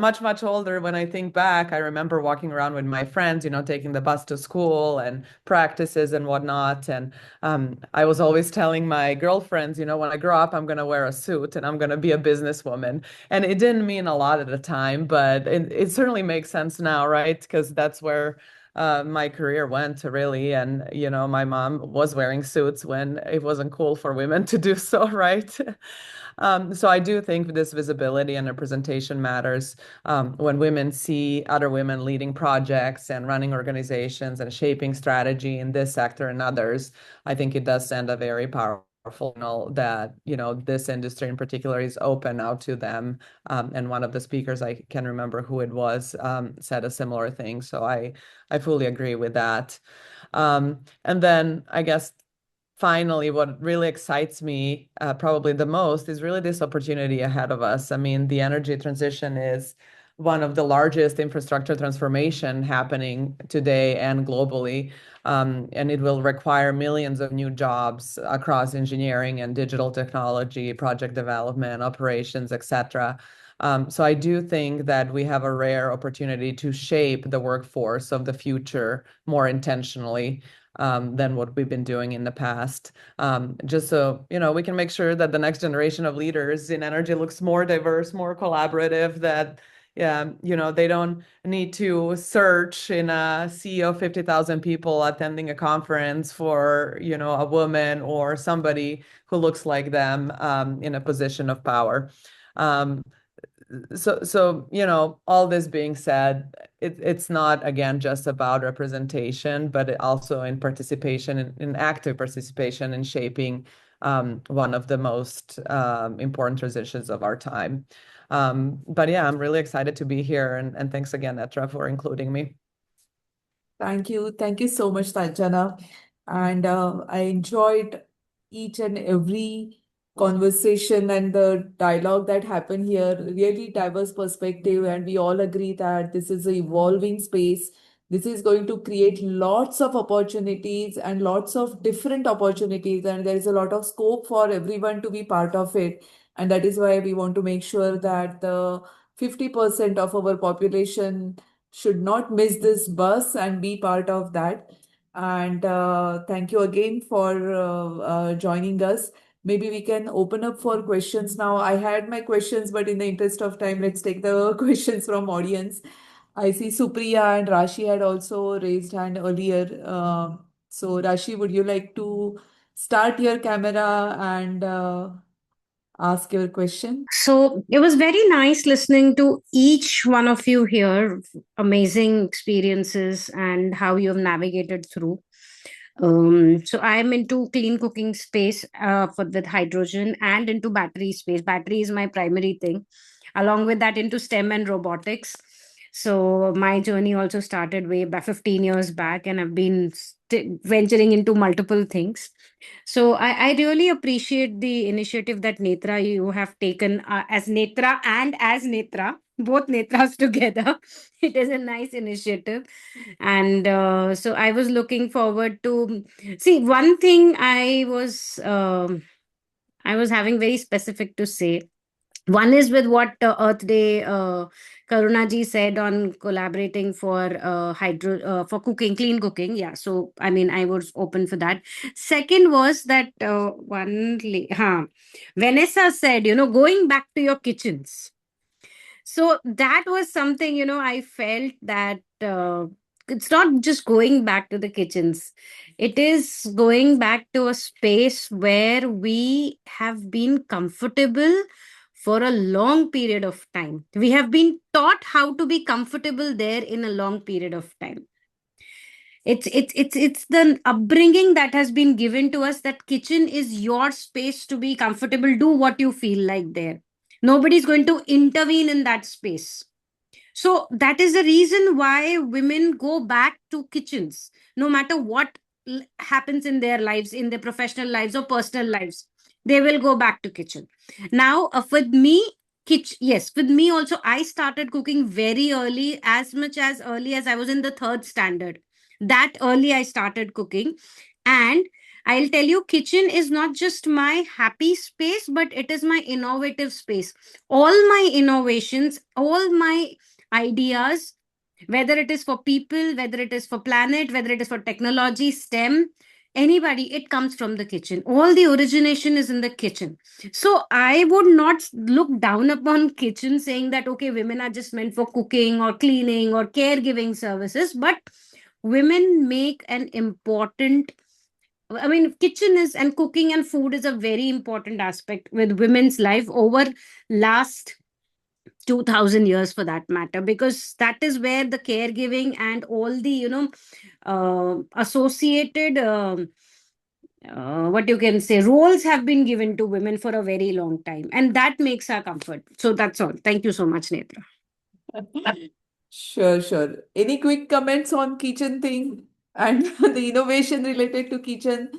much, much older, when I think back, I remember walking around with my friends, taking the bus to school and practices and whatnot. And I was always telling my girlfriends, when I grow up, I'm going to wear a suit and I'm going to be a businesswoman. And it didn't mean a lot at the time, but it certainly makes sense now, right? Because that's where my career went, really. And, my mom was wearing suits when it wasn't cool for women to do so, right? So I do think this visibility and representation matters. When women see other women leading projects and running organizations and shaping strategy in this sector and others, I think it does send a very powerful signal that this industry in particular is open now to them. And one of the speakers, I can remember who it was, said a similar thing. So I fully agree with that. And then I guess finally, what really excites me probably the most is really this opportunity ahead of us. I mean, the energy transition is one of the largest infrastructure transformation happening today and globally. And it will require millions of new jobs across engineering and digital technology, project development, operations, etc. So I do think that we have a rare opportunity to shape the workforce of the future more intentionally than what we've been doing in the past. Just so, we can make sure that the next generation of leaders in energy looks more diverse, more collaborative, that they don't need to search in a sea of 50,000 people attending a conference for, a woman or somebody who looks like them in a position of power. So all this being said, it's not, again, just about representation, but also in participation, in active participation in shaping one of the most important transitions of our time. But yeah, I'm really excited to be here, and thanks again, Netra, for including me. Thank you. Thank you so much, Tatjana. And I enjoyed each and every conversation and the dialogue that happened here. Really diverse perspective, and we all agree that this is an evolving space. This is going to create lots of opportunities and lots of different opportunities, and there is a lot of scope for everyone to be part of it. And that is why we want to make sure that the 50% of our population should not miss this bus and be part of that. And thank you again for joining us. Maybe we can open up for questions now. I had my questions, but in the interest of time, let's take the questions from audience. I see Supriya and Rashi had also raised hand earlier. So Rashi, would you like to start your camera and ask your question? So it was very nice listening to each one of you here. Amazing experiences and how you have navigated through. So I am into clean cooking space with hydrogen and into battery space. Battery is my primary thing. Along with that, into STEM and robotics. So my journey also started way back 15 years back, and I've been venturing into multiple things. So I really appreciate the initiative that Netra you have taken as Netra and as Netra, both Netras together. It is a nice initiative. And so I was looking forward to see one thing I was having very specific to say. One is with what Earth Day Karuna ji said on collaborating for for cooking, clean cooking. Yeah, so I mean, I was open for that. Second was that Vanessa said, going back to your kitchens. So that was something, I felt that it's not just going back to the kitchens. It is going back to a space where we have been comfortable for a long period of time. We have been taught how to be comfortable there in a long period of time. It's the upbringing that has been given to us, that kitchen is your space to be comfortable. Do what you feel like there. Nobody's going to intervene in that space. So that is the reason why women go back to kitchens, no matter what happens in their lives, in their professional lives or personal lives. They will go back to kitchen. Now, with me, kitchen, yes, with me also, I started cooking very early, as much as early as I was in the third standard. That early I started cooking, and I'll tell you, kitchen is not just my happy space, but it is my innovative space. All my innovations, all my ideas, whether it is for people, whether it is for planet, whether it is for technology, STEM, anybody, it comes from the kitchen. All the origination is in the kitchen. So I would not look down upon kitchen saying that, okay, women are just meant for cooking or cleaning or caregiving services, but women make an important, I mean, kitchen is, and cooking and food is a very important aspect with women's life over last 2000 years, for that matter, because that is where the caregiving and all the associated what you can say roles have been given to women for a very long time, and that makes our comfort. So that's all. Thank you so much, Netra. Sure, sure. Any quick comments on kitchen thing and the innovation related to kitchen?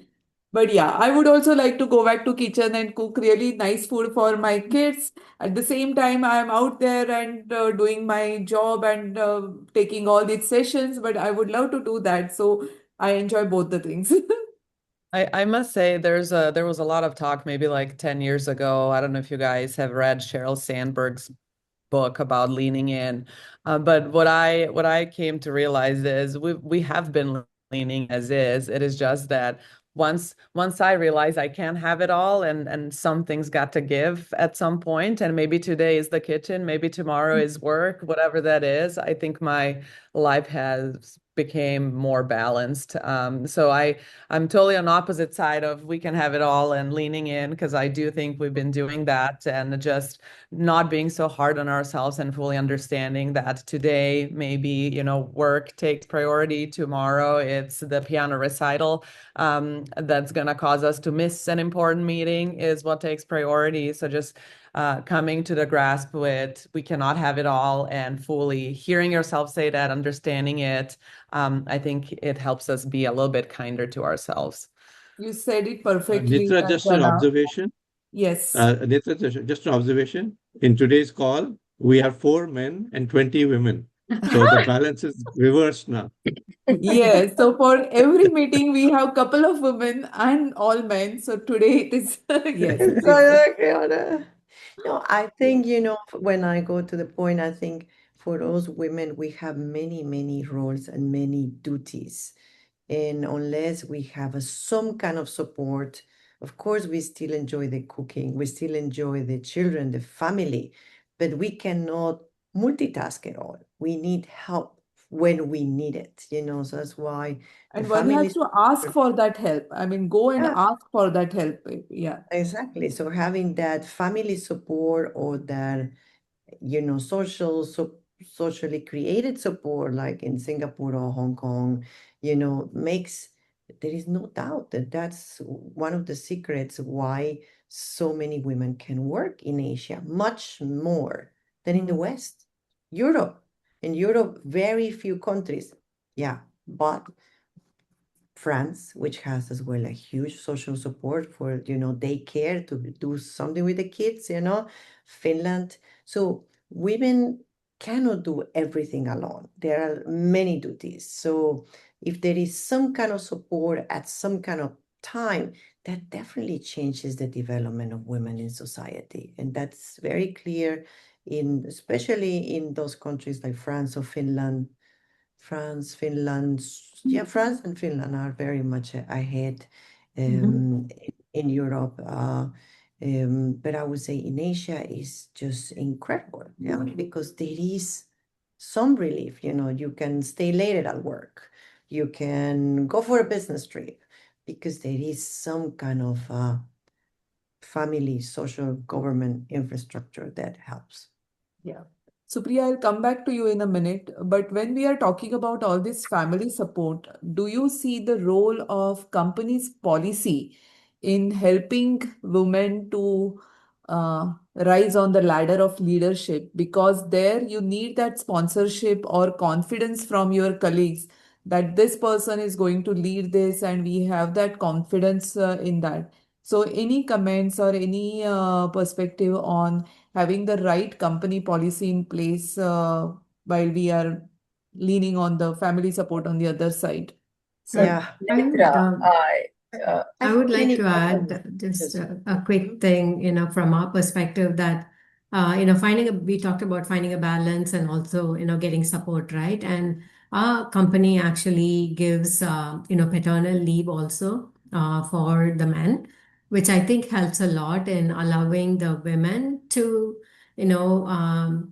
But yeah, I would also like to go back to kitchen and cook really nice food for my kids. At the same time, I'm out there and doing my job and taking all these sessions, but I would love to do that. So I enjoy both the things. I must say there was a lot of talk maybe like 10 years ago. I don't know if you guys have read Sheryl Sandberg's book about leaning in. But what I came to realize is we have been leaning as is. It is just that once I realize I can't have it all, and some things got to give at some point, and maybe today is the kitchen, maybe tomorrow is work, whatever that is, I think my life has became more balanced. So I'm totally on opposite side of we can have it all and leaning in, because I do think we've been doing that, and just not being so hard on ourselves and fully understanding that today maybe work takes priority, tomorrow it's the piano recital that's going to cause us to miss an important meeting is what takes priority. So just coming to the grasp with we cannot have it all, and fully hearing yourself say that, understanding it, I think it helps us be a little bit kinder to ourselves. You said it perfectly, Netra, just an Tatjana. observation. Yes. Netra, just an observation. In today's call, we are 4 men and 20 women. So the balance is reversed now. Yes, so for every meeting we have couple of women and all men. So today it is yes, it is. No, I think, when I go to the point, I think for us women, we have many, many roles and many duties. And unless we have some kind of support, of course, we still enjoy the cooking, we still enjoy the children, the family, but we cannot multitask at all. We need help when we need it, so that's why the And one family has to ask for that help. I mean, go and Yeah. ask for that help. Yeah. Exactly. So having that family support or that, socially created support, like in Singapore or Hong Kong, makes, there is no doubt that that's one of the secrets why so many women can work in Asia, much more than in the West. In Europe, very few countries. Yeah, but France, which has as well a huge social support for, daycare to do something with the kids, Finland. So women cannot do everything alone. There are many duties. So if there is some kind of support at some kind of time, that definitely changes the development of women in society. And that's very clear especially in those countries like France or Finland. France and Finland are very much ahead in Europe. But I would say in Asia is just incredible, yeah, because there is some relief. You can stay later at work, you can go for a business trip, because there is some kind of family, social, government infrastructure that helps. Yeah. Supriya, I'll come back to you in a minute. But when we are talking about all this family support, do you see the role of companies' policy in helping women to rise on the ladder of leadership? Because there you need that sponsorship or confidence from your colleagues that this person is going to lead this, and we have that confidence in that. So, any comments or any perspective on having the right company policy in place while we are leaning on the family support on the other side? So, Yeah, Netra, I would like many to add companies. just Yes. a quick thing, from our perspective that, we talked about finding a balance and also, getting support, right? And our company actually gives, paternal leave also for the men, which I think helps a lot in allowing the women to, you know,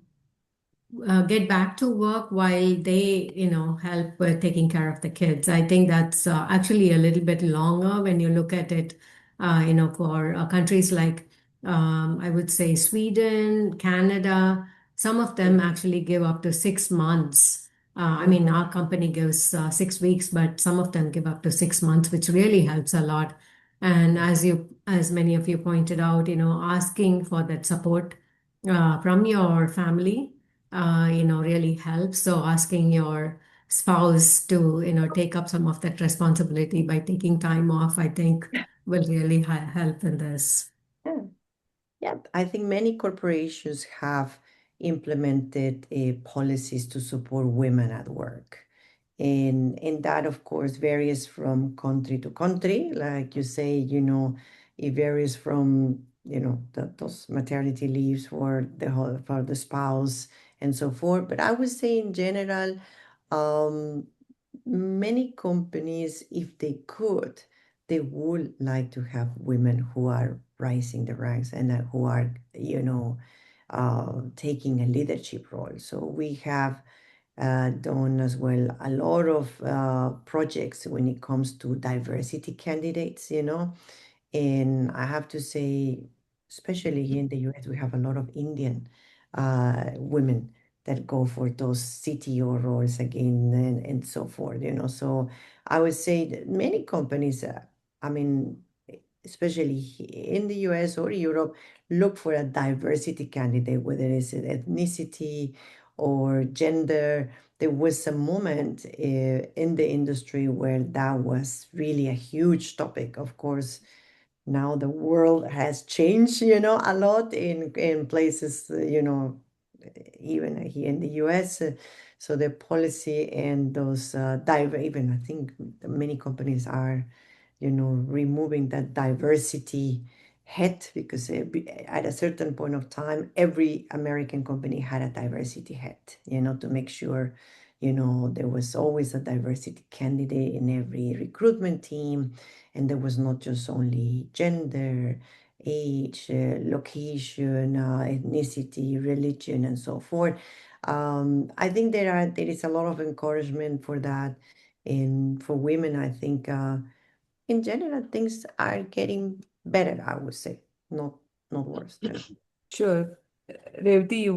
get back to work while they, help with taking care of the kids. I think that's actually a little bit longer when you look at it, for countries like, I would say Sweden, Canada. Some of them actually give up to 6 months. I mean, our company gives 6 weeks, but some of them give up to 6 months, which really helps a lot. And as many of you pointed out, asking for that support from your family really helps. So asking your spouse to, take up some of that responsibility by taking time off, I think will really help in this. Yeah. Yeah, I think many corporations have implemented policies to support women at work. And that, of course, varies from country to country. Like you say, it varies from, those maternity leaves for the spouse and so forth. But I would say in general, um, many companies, if they could, they would like to have women who are rising the ranks and who are, taking a leadership role. So we have done as well a lot of projects when it comes to diversity candidates, and I have to say, especially here in the US, we have a lot of Indian women that go for those CTO roles again and so forth, So I would say that many companies, I mean, especially in the US or Europe, look for a diversity candidate, whether it's ethnicity or gender. There was a moment in the industry where that was really a huge topic. Of course, now the world has changed, a lot in places, even here in the US. So the policy and those even I think many companies are, removing that diversity head, because at a certain point of time, every American company had a diversity head, to make sure, there was always a diversity candidate in every recruitment team. And there was not just only gender, age, location, ethnicity, religion, and so forth. I think there is a lot of encouragement for that. And for women, I think in general things are getting better, I would say, not worse. Sure. Revati,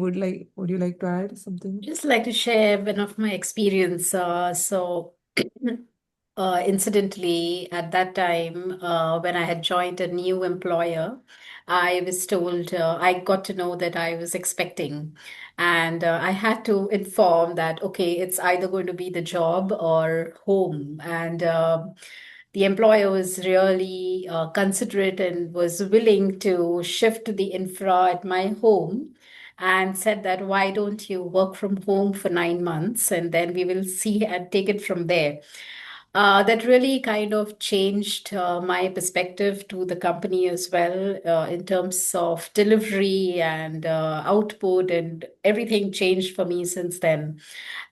would you like to add something? just like to share one of my experience. Incidentally, at that time, when I had joined a new employer, I was told, I got to know that I was expecting. And I had to inform that, okay, it's either going to be the job or home. And the employer was really considerate and was willing to shift the infra at my home and said that, why don't you work from home for 9 months and then we will see and take it from there. That really kind of changed my perspective to the company as well, in terms of delivery and output, and everything changed for me since then.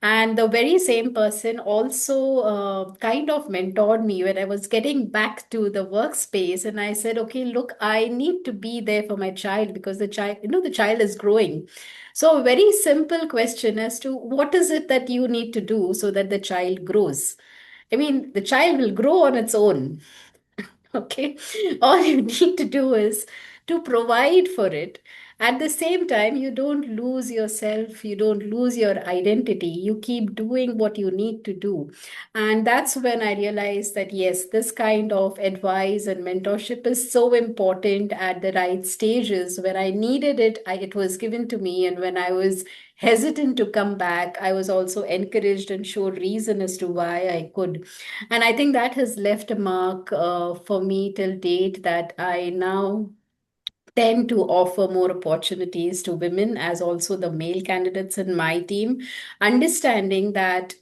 And the very same person also kind of mentored me when I was getting back to the workspace. And I said, okay, look, I need to be there for my child because the child, the child is growing. So, a very simple question as to what is it that you need to do so that the child grows? I mean, the child will grow on its own. Okay. All you need to do is to provide for it. At the same time, you don't lose yourself, you don't lose your identity. You keep doing what you need to do. And that's when I realized that, yes, this kind of advice and mentorship is so important at the right stages. When I needed it, it was given to me. And when I was hesitant to come back, I was also encouraged and showed reason as to why I could. And I think that has left a mark for me till date, that I now tend to offer more opportunities to women as also the male candidates in my team, understanding that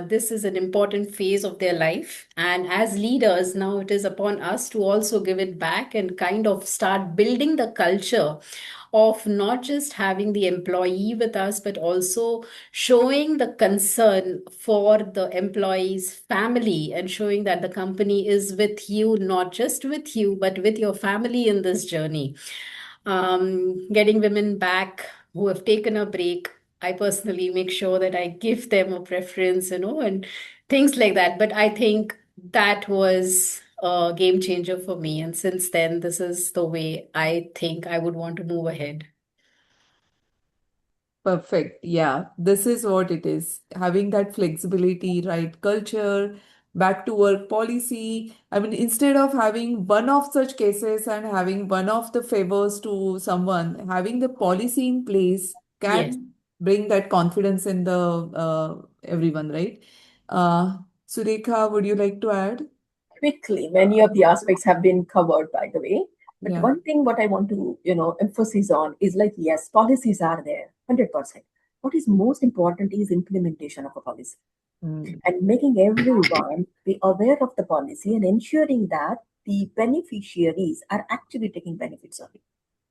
this is an important phase of their life. And as leaders, now it is upon us to also give it back and kind of start building the culture of not just having the employee with us, but also showing the concern for the employee's family and showing that the company is with you, not just with you, but with your family in this journey. Getting women back who have taken a break, I personally make sure that I give them a preference, and things like that. But I think that was a game changer for me. And since then, this is the way I think I would want to move ahead. Perfect. Yeah, this is what it is. Having that flexibility, right culture, back to work policy. I mean, instead of having one of such cases and having one of the favors to someone, having the policy in place Yes. can bring that confidence in the everyone, right? Surekha, would you like to add? Quickly, many of the aspects have been covered, by the way. But Yeah. one thing what I want to, emphasize on is like, yes, policies are there, 100%. What is most important is implementation of a policy and making everyone be aware of the policy and ensuring that the beneficiaries are actually taking benefits of it.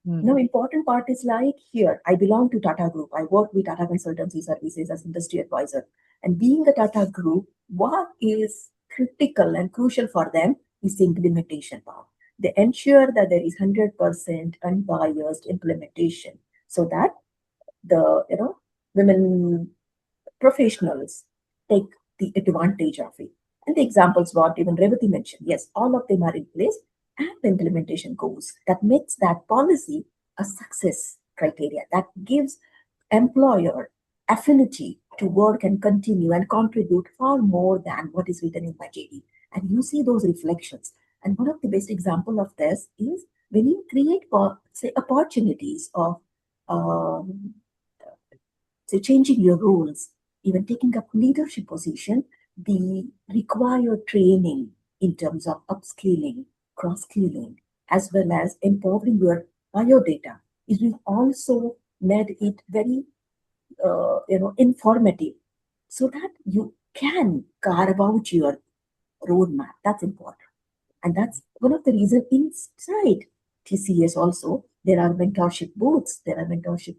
Now, important part is like here, I belong to Tata Group. I work with Tata Consultancy Services as industry advisor. And being a Tata Group, what is critical and crucial for them is the implementation part. They ensure that there is 100% unbiased implementation so that the women professionals take the advantage of it. And the examples what even Rewati mentioned, yes, all of them are in place and the implementation goes. That makes that policy a success criteria. That gives employer affinity to work and continue and contribute far more than what is written in my JD. And you see those reflections. And one of the best example of this is when you create, say, opportunities of changing your roles, even taking up leadership position, the required training in terms of upskilling, cross-skilling, as well as empowering your biodata is we've also made it very informative so that you can carve out your roadmap. That's important. And that's one of the reasons inside TCS also, there are mentorship booths, there are mentorship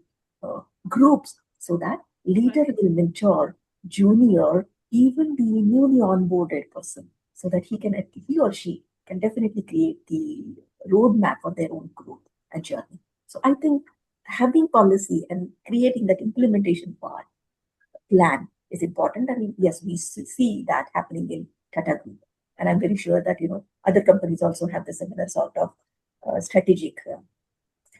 groups, so that leader will mentor junior, even the newly onboarded person, so that he or she can definitely create the roadmap for their own growth and journey. So I think having policy and creating that implementation plan is important. And yes, we see that happening in Tata Group. And I'm very sure that, other companies also have the similar sort of strategic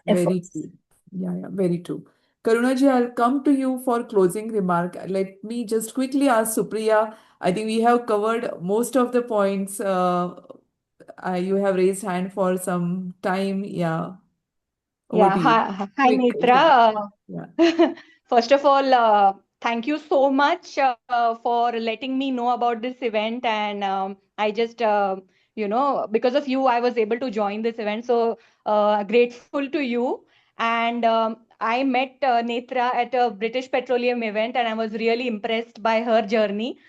Very efforts. true. Yeah, very true. Karuna ji, I'll come to you for closing remark. Let me just quickly ask Supriya. I think we have covered most of the points. You have raised hand for some time. Yeah, over Yeah, to you. hi Quick remark. Netra. Yeah. First of all, thank you so much for letting me know about this event. And I just, because of you, I was able to join this event. So grateful to you. And I met Netra at a British Petroleum event, and I was really impressed by her journey.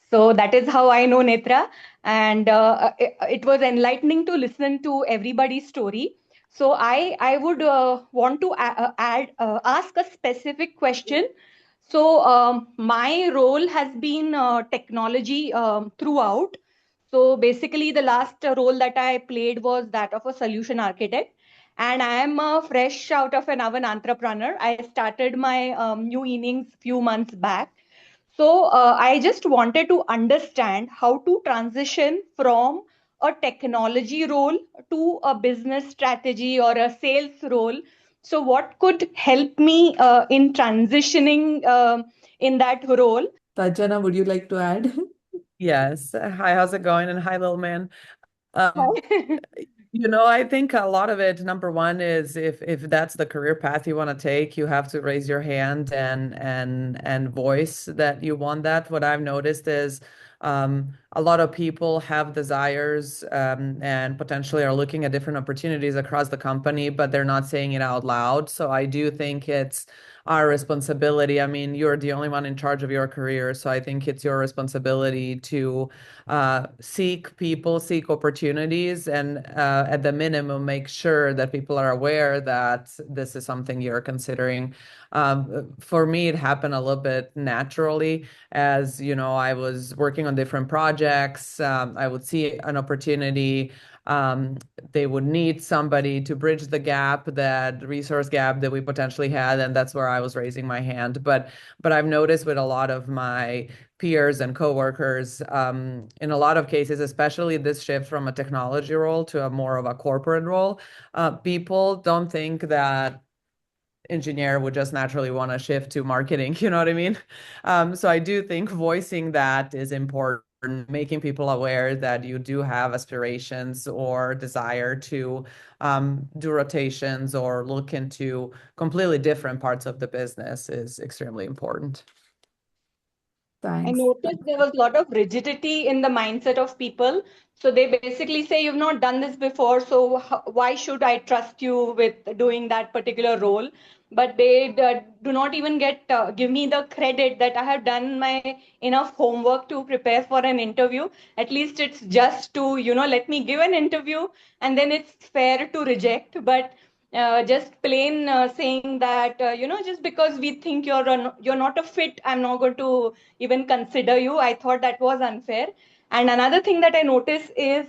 So that is how I know Netra. And it was enlightening to listen to everybody's story. So I would want to ask a specific question. So my role has been technology throughout. So basically, the last role that I played was that of a solution architect. And I am fresh out of an oven entrepreneur. I started my new innings few months back. So I just wanted to understand how to transition from a technology role to a business strategy or a sales role. So what could help me in transitioning in that role? Tatjana, would you like to add? Yes. Hi, how's it going? And hi, little man. I think a lot of it, number one, is if that's the career path you want to take, you have to raise your hand and voice that you want that. What I've noticed is a lot of people have desires and potentially are looking at different opportunities across the company, but they're not saying it out loud. So I do think it's our responsibility. I mean, you're the only one in charge of your career, so I think it's your responsibility to seek opportunities, and at the minimum, make sure that people are aware that this is something you're considering. For me, it happened a little bit naturally. As you know, I was working on different projects. I would see an opportunity. They would need somebody to bridge the gap, that resource gap that we potentially had, and that's where I was raising my hand. But I've noticed with a lot of my peers and coworkers, in a lot of cases, especially this shift from a technology role to a more of a corporate role, people don't think that engineer would just naturally want to shift to marketing, you know what I mean? So I do think voicing that is important, making people aware that you do have aspirations or desire to do rotations or look into completely different parts of the business is extremely important. I Thanks. noticed there was a lot of rigidity in the mindset of people. So they basically say, you've not done this before, so why should I trust you with doing that particular role? But they do not even give me the credit that I have done my enough homework to prepare for an interview. At least it's just to, let me give an interview, and then it's fair to reject. But just plain saying that, just because we think you're not a fit, I'm not going to even consider you. I thought that was unfair. And another thing that I noticed is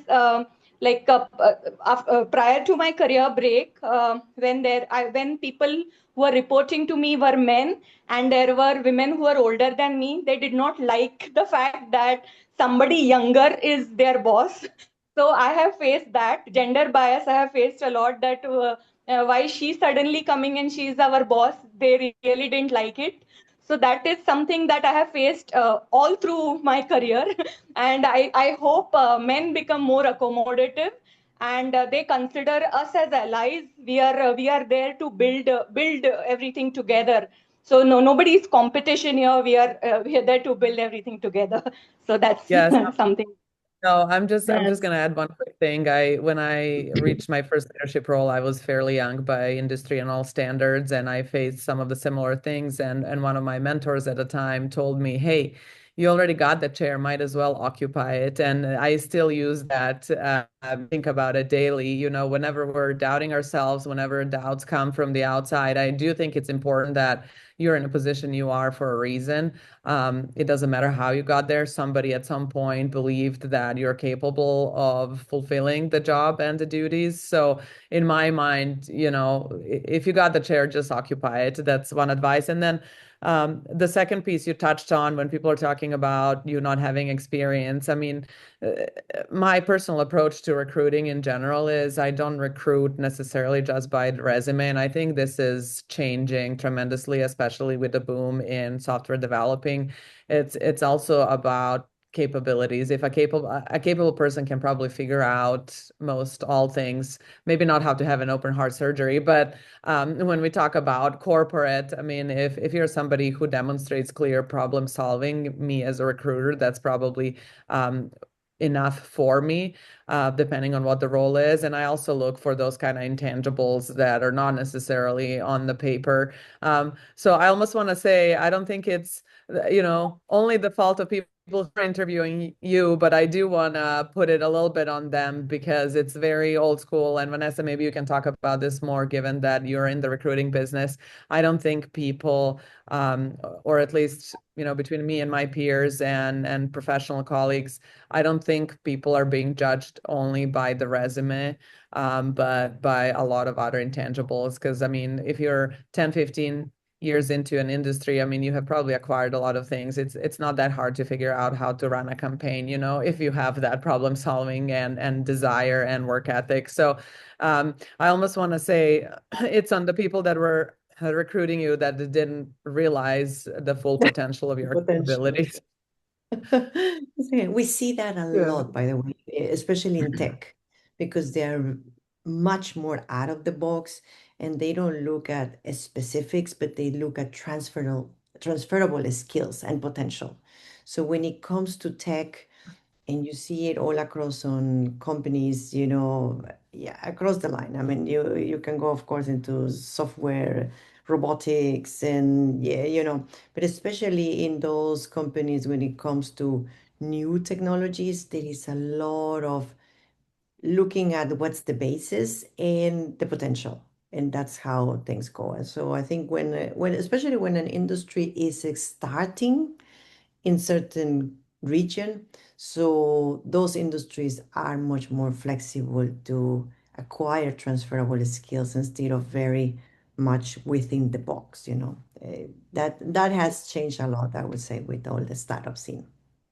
prior to my career break, when people who were reporting to me were men, and there were women who were older than me, they did not like the fact that somebody younger is their boss. So I have faced that gender bias. I have faced a lot that why she's suddenly coming and she's our boss. They really didn't like it. So that is something that I have faced all through my career. And I hope men become more accommodative, and they consider us as allies. We are there to build everything together. So nobody's competition here. We are there to build everything together. So that's Yes. something. No, I'm just Yes. gonna add one quick thing. When I reached my first leadership role, I was fairly young by industry and all standards, and I faced some of the similar things. And one of my mentors at the time told me, "Hey, you already got the chair, might as well occupy it." And I still use that, think about it daily. Whenever we're doubting ourselves, whenever doubts come from the outside, I do think it's important that you're in a position you are for a reason. It doesn't matter how you got there. Somebody at some point believed that you're capable of fulfilling the job and the duties. So in my mind, if you got the chair, just occupy it. That's one advice. And then the second piece you touched on, when people are talking about you not having experience, I mean, my personal approach to recruiting in general is I don't recruit necessarily just by the resume. And I think this is changing tremendously, especially with the boom in software developing. It's also about capabilities. If a capable person can probably figure out most all things, maybe not how to have an open heart surgery, but when we talk about corporate, I mean, if you're somebody who demonstrates clear problem solving, me as a recruiter, that's probably enough for me, depending on what the role is. And I also look for those kind of intangibles that are not necessarily on the paper. So I almost want to say, I don't think it's, only the fault of people people who are interviewing you, but I do want to put it a little bit on them because it's very old school. And Vanessa, maybe you can talk about this more, given that you're in the recruiting business. I don't think people, or at least, between me and my peers and professional colleagues, I don't think people are being judged only by the resume, but by a lot of other intangibles. Because, I mean, if you're 10, 15 years into an industry, I mean, you have probably acquired a lot of things. It's not that hard to figure out how to run a campaign, if you have that problem solving and desire and work ethic. So I almost want to say it's on the people that were recruiting you that didn't realize the full potential of your capabilities. We see that a lot, by the way, especially in tech, because they're much more out of the box and they don't look at specifics, but they look at transferable skills and potential. So when it comes to tech, and you see it all across on companies, across the line. I mean, you can go, of course, into software, robotics, and but especially in those companies when it comes to new technologies, there is a lot of looking at what's the basis and the potential. And that's how things go. And so I think especially when an industry is starting in certain region, so those industries are much more flexible to acquire transferable skills instead of very much within the box. That has changed a lot, I would say, with all the startup scene.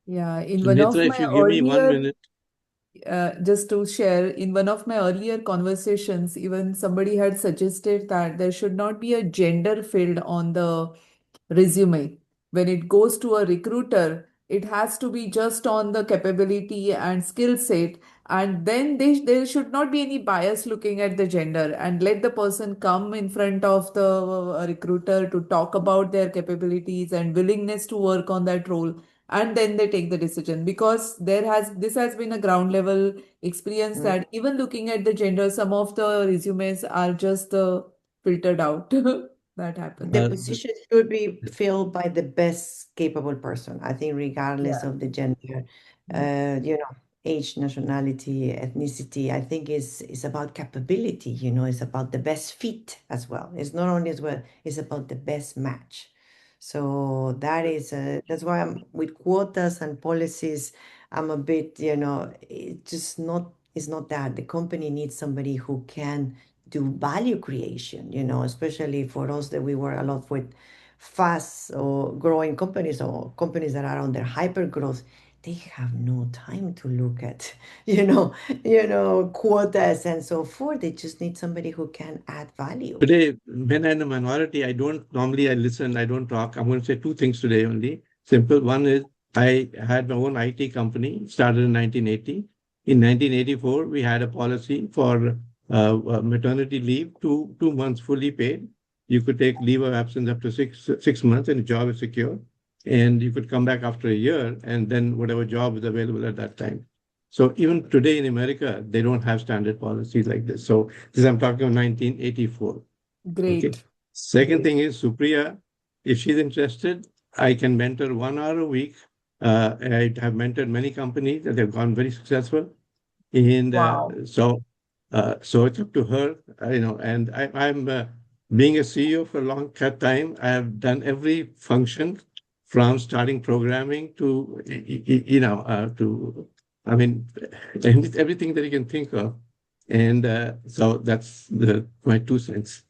Yeah, in So one of Netra, if my you give me 1 earlier minute. just to share, in one of my earlier conversations, even somebody had suggested that there should not be a gender field on the resume. When it goes to a recruiter, it has to be just on the capability and skill set. And then there should not be any bias looking at the gender, and let the person come in front of the recruiter to talk about their capabilities and willingness to work on that role, and then they take the decision, because this has been a ground level experience that even looking at the gender, some of the resumes are just filtered out. That happens. The position should be filled by the best capable person, I think, regardless of the gender, age, nationality, ethnicity. I think it's about capability, it's about the best fit as well. It's not only as well, it's about the best match. So that's why I'm with quotas and policies, I'm a bit, it's not that. The company needs somebody who can do value creation, especially for us that we work a lot with fast or growing companies or companies that are on their hyper growth. They have no time to look at, quotas and so forth. They just need somebody who can add value. Today, when I'm in a minority, I listen, I don't talk. I'm going to say 2 things today only. Simple. One is I had my own IT company, started in 1980. In 1984, we had a policy for maternity leave, 2 months fully paid. You could take leave of absence up to six months and the job is secure. And you could come back after a year and then whatever job is available at that time. So even today in America, they don't have standard policies like this. So this I'm talking of 1984. Great. Okay. Second thing is Supriya, if she's interested, I can mentor 1 hour a week. I have mentored many companies that have gone very successful. And so it's up to her, and I'm being a CEO for a long time. I have done every function from starting programming to, everything that you can think of. And so that's my 2 cents.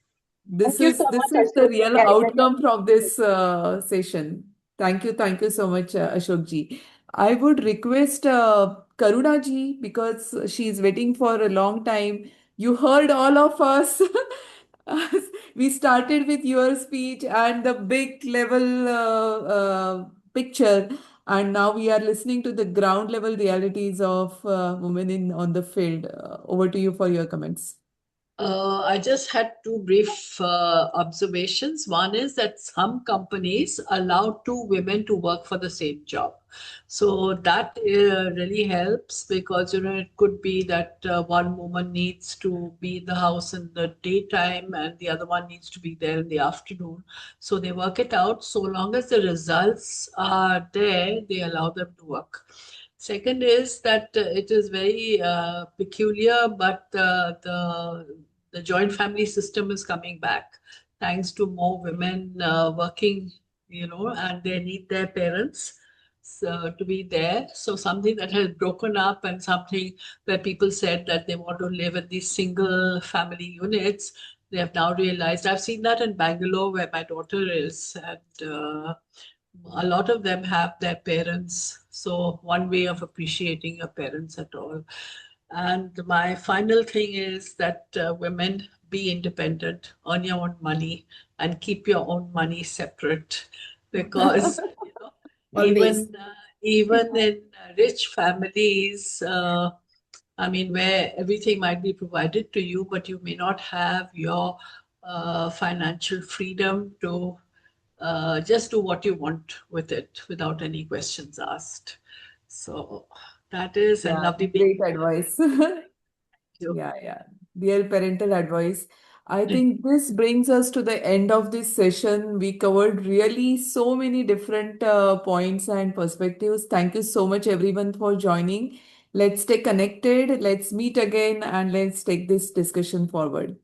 This Thank you is so much, the Ashok. real outcome from this session. Thank you so much, Ashok ji. I would request Karuna ji, because she's waiting for a long time. You heard all of us. We started with your speech and the big level picture, and now we are listening to the ground level realities of women on the field. Over to you for your comments. I just had two brief observations. One is that some companies allow two women to work for the same job. So that really helps, because it could be that one woman needs to be in the house in the daytime and the other one needs to be there in the afternoon. So they work it out. So long as the results are there, they allow them to work. Second is that it is very peculiar, but the joint family system is coming back thanks to more women working, and they need their parents to be there. So something that has broken up, and something where people said that they want to live in these single family units, they have now realized. I've seen that in Bangalore, where my daughter is, and a lot of them have their parents. So one way of appreciating your parents at all. And my final thing is that women, be independent, earn your own money, and keep your own money separate, because Always. even in rich families, I mean, where everything might be provided to you, but you may not have your financial freedom to just do what you want with it without any questions asked. So that is, and Yeah, lovely being great here. advice. You. Yeah. Real parental advice. I think this brings us to the end of this session. We covered really so many different points and perspectives. Thank you so much, everyone, for joining. Let's stay connected. Let's meet again and let's take this discussion forward.